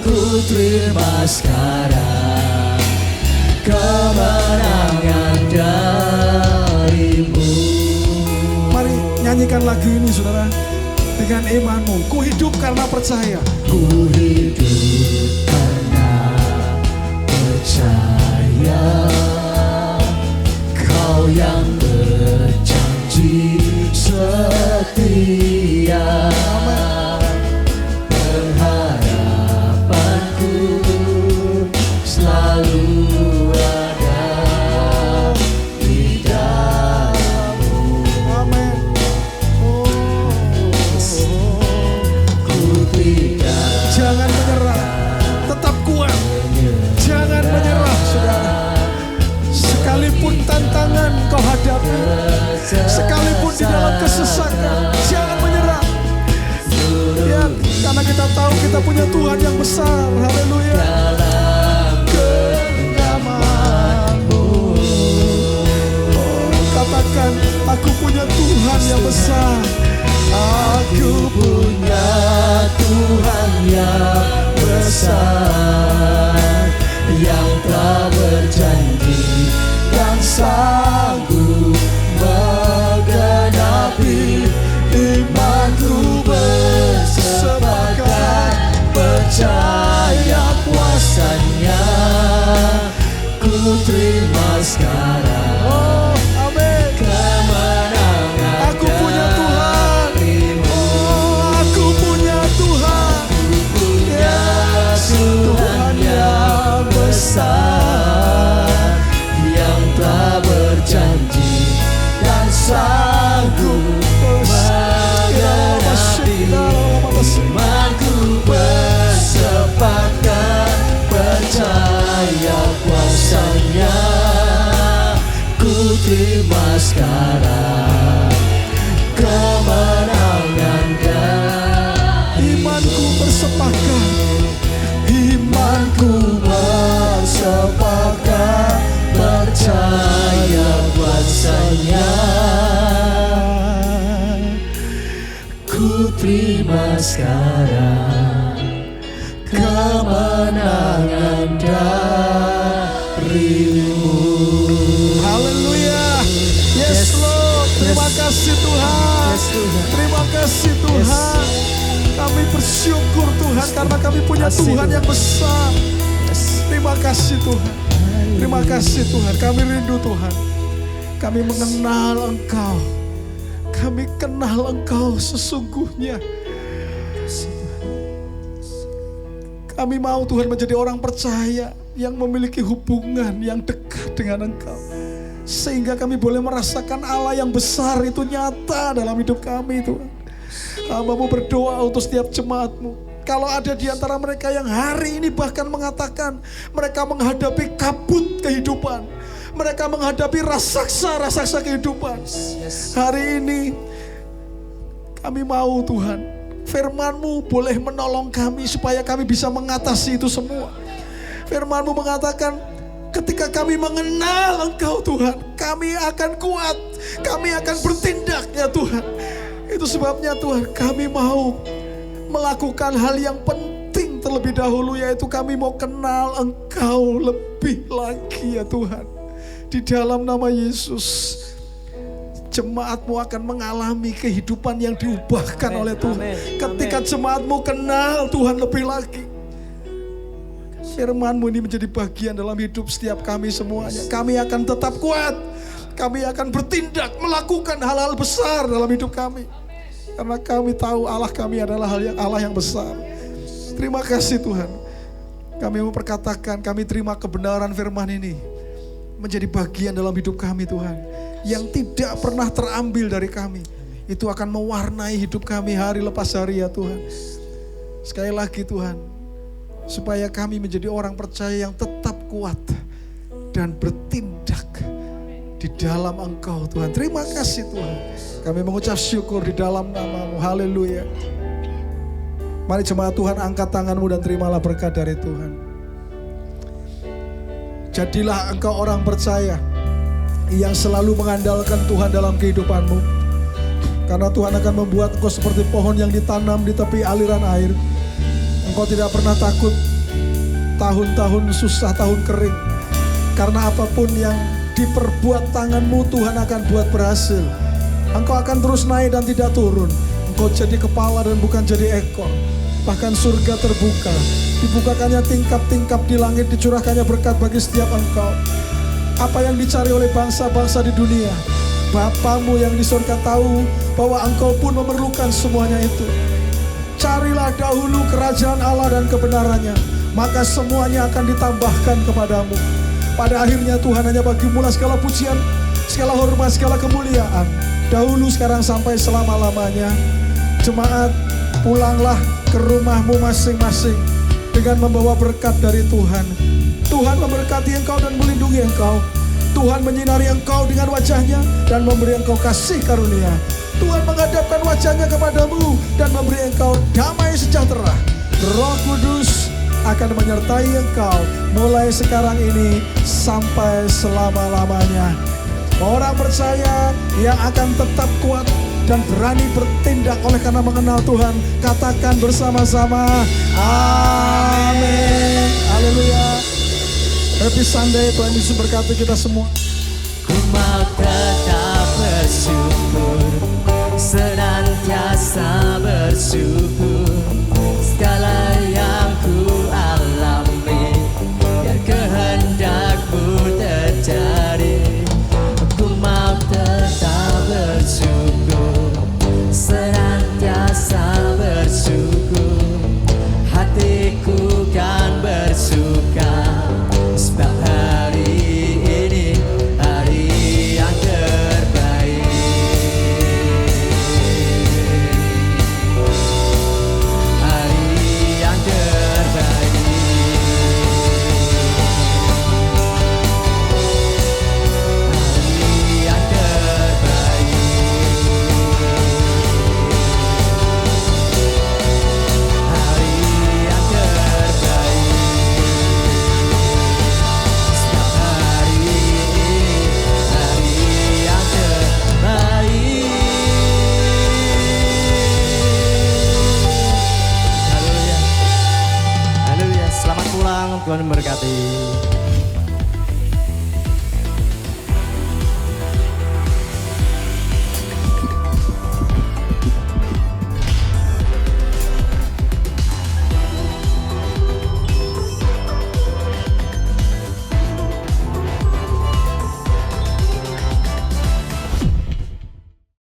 Speaker 3: Ku terima sekarang kemenangan dari-Mu. Mari nyanyikan lagu ini, saudara, dengan imanmu. Ku hidup karena percaya. Ku hidup karena percaya Kau yang berjanji setia. Pengharapanku selalu ada di dalam-Mu. Amin. Ku tidak. Jangan menyerah, tetap kuat. Jangan menyerah, saudara. Sekalipun tantangan kau hadapi, sekalipun di dalam kesesakan, jangan menyerah. Ya, karena kita tahu kita punya Tuhan yang besar. Haleluya. Genggaman-Mu. Katakan, aku punya Tuhan yang besar. Aku punya Tuhan yang besar, yang telah berjanji dan sanggup menggenapi. Imanku bersepakat percaya kuasa-Nya. Ku terima sekarang. Oh, amin. Kemenangan. Aku punya Tuhan. Oh, aku punya Tuhan. Aku punya Tuhan yang besar, yang telah berjanji dan sanggup menggenapi. Imanku bersepakat percaya kuasa-Nya. Ku terima sekarang kemenangan dan imanku bersepakat. Imanku bersepakat percaya kuasa-Nya. Ku terima
Speaker 2: sekarang kemenangan darimu.
Speaker 3: Haleluya. Yes Lord. Terima kasih Tuhan. Terima kasih Tuhan. Kami bersyukur Tuhan karena kami punya Tuhan yang besar. Terima kasih Tuhan. Terima kasih Tuhan. Kami rindu Tuhan. Kami mengenal Engkau. Kami kenal Engkau sesungguhnya. Kami mau Tuhan menjadi orang percaya yang memiliki hubungan yang dekat dengan Engkau. Sehingga kami boleh merasakan Allah yang besar itu nyata dalam hidup kami Tuhan. Hamba-Mu berdoa untuk setiap jemaat-Mu. Kalau ada di antara mereka yang hari ini bahkan mengatakan mereka menghadapi kabut kehidupan. Mereka menghadapi raksasa kehidupan. Hari ini kami mau Tuhan, firman-Mu boleh menolong kami supaya kami bisa mengatasi itu semua. Firman-Mu mengatakan ketika kami mengenal Engkau Tuhan, kami akan kuat, kami akan bertindak ya Tuhan. Itu sebabnya Tuhan kami mau melakukan hal yang penting terlebih dahulu, yaitu kami mau kenal Engkau lebih lagi ya Tuhan. Di dalam nama Yesus, jemaat-Mu akan mengalami kehidupan yang diubahkan oleh Tuhan. Ketika jemaat-Mu kenal Tuhan lebih lagi, firman-Mu ini menjadi bagian dalam hidup setiap kami semuanya. Kami akan tetap kuat. Kami akan bertindak, melakukan hal-hal besar dalam hidup kami. Karena kami tahu Allah kami adalah Allah yang besar. Terima kasih Tuhan. Kami memperkatakan, kami terima kebenaran firman ini menjadi bagian dalam hidup kami Tuhan. Yang tidak pernah terambil dari kami. Itu akan mewarnai hidup kami hari lepas hari ya Tuhan. Sekali lagi Tuhan, supaya kami menjadi orang percaya yang tetap kuat dan bertindak di dalam Engkau Tuhan. Terima kasih Tuhan. Kami mengucap syukur di dalam nama-Mu. Haleluya. Mari jemaat Tuhan angkat tanganmu dan terimalah berkat dari Tuhan. Jadilah engkau orang percaya yang selalu mengandalkan Tuhan dalam kehidupanmu. Karena Tuhan akan membuat engkau seperti pohon yang ditanam di tepi aliran air. Engkau tidak pernah takut tahun-tahun susah, tahun kering. Karena apapun yang diperbuat tanganmu, Tuhan akan buat berhasil. Engkau akan terus naik dan tidak turun. Engkau jadi kepala dan bukan jadi ekor. Bahkan surga terbuka, dibukakannya tingkap-tingkap di langit, dicurahkannya berkat bagi setiap engkau. Apa yang dicari oleh bangsa-bangsa di dunia, Bapamu yang di surga tahu bahwa engkau pun memerlukan semuanya itu. Carilah dahulu kerajaan Allah dan kebenarannya, maka semuanya akan ditambahkan kepadamu. Pada akhirnya Tuhan hanya bagi-Mu segala pujian, segala hormat, segala kemuliaan, dahulu, sekarang, sampai selama-lamanya. Jemaat, pulanglah ke rumahmu masing-masing dengan membawa berkat dari Tuhan. Tuhan memberkati engkau dan melindungi engkau. Tuhan menyinari engkau dengan wajahnya dan memberi engkau kasih karunia. Tuhan menghadapkan wajahnya kepadamu dan memberi engkau damai sejahtera. Roh Kudus akan menyertai engkau mulai sekarang ini sampai selama-lamanya. Orang percaya yang akan tetap kuat dan berani bertindak oleh karena mengenal Tuhan, katakan bersama-sama, amin. Haleluya. Happy Sunday, Tuhan Yesus berkati kita semua.
Speaker 2: Ku mau tetap bersyukur, senantiasa bersyukur. Segala yang ku alami, biar kehendak-Mu terjadi. Ku mau tetap bersyukur, senantiasa bersyukur. Hatiku kan bersuka, sebab hari ini hari yang terbaik. pulang. Tuhan memberkati.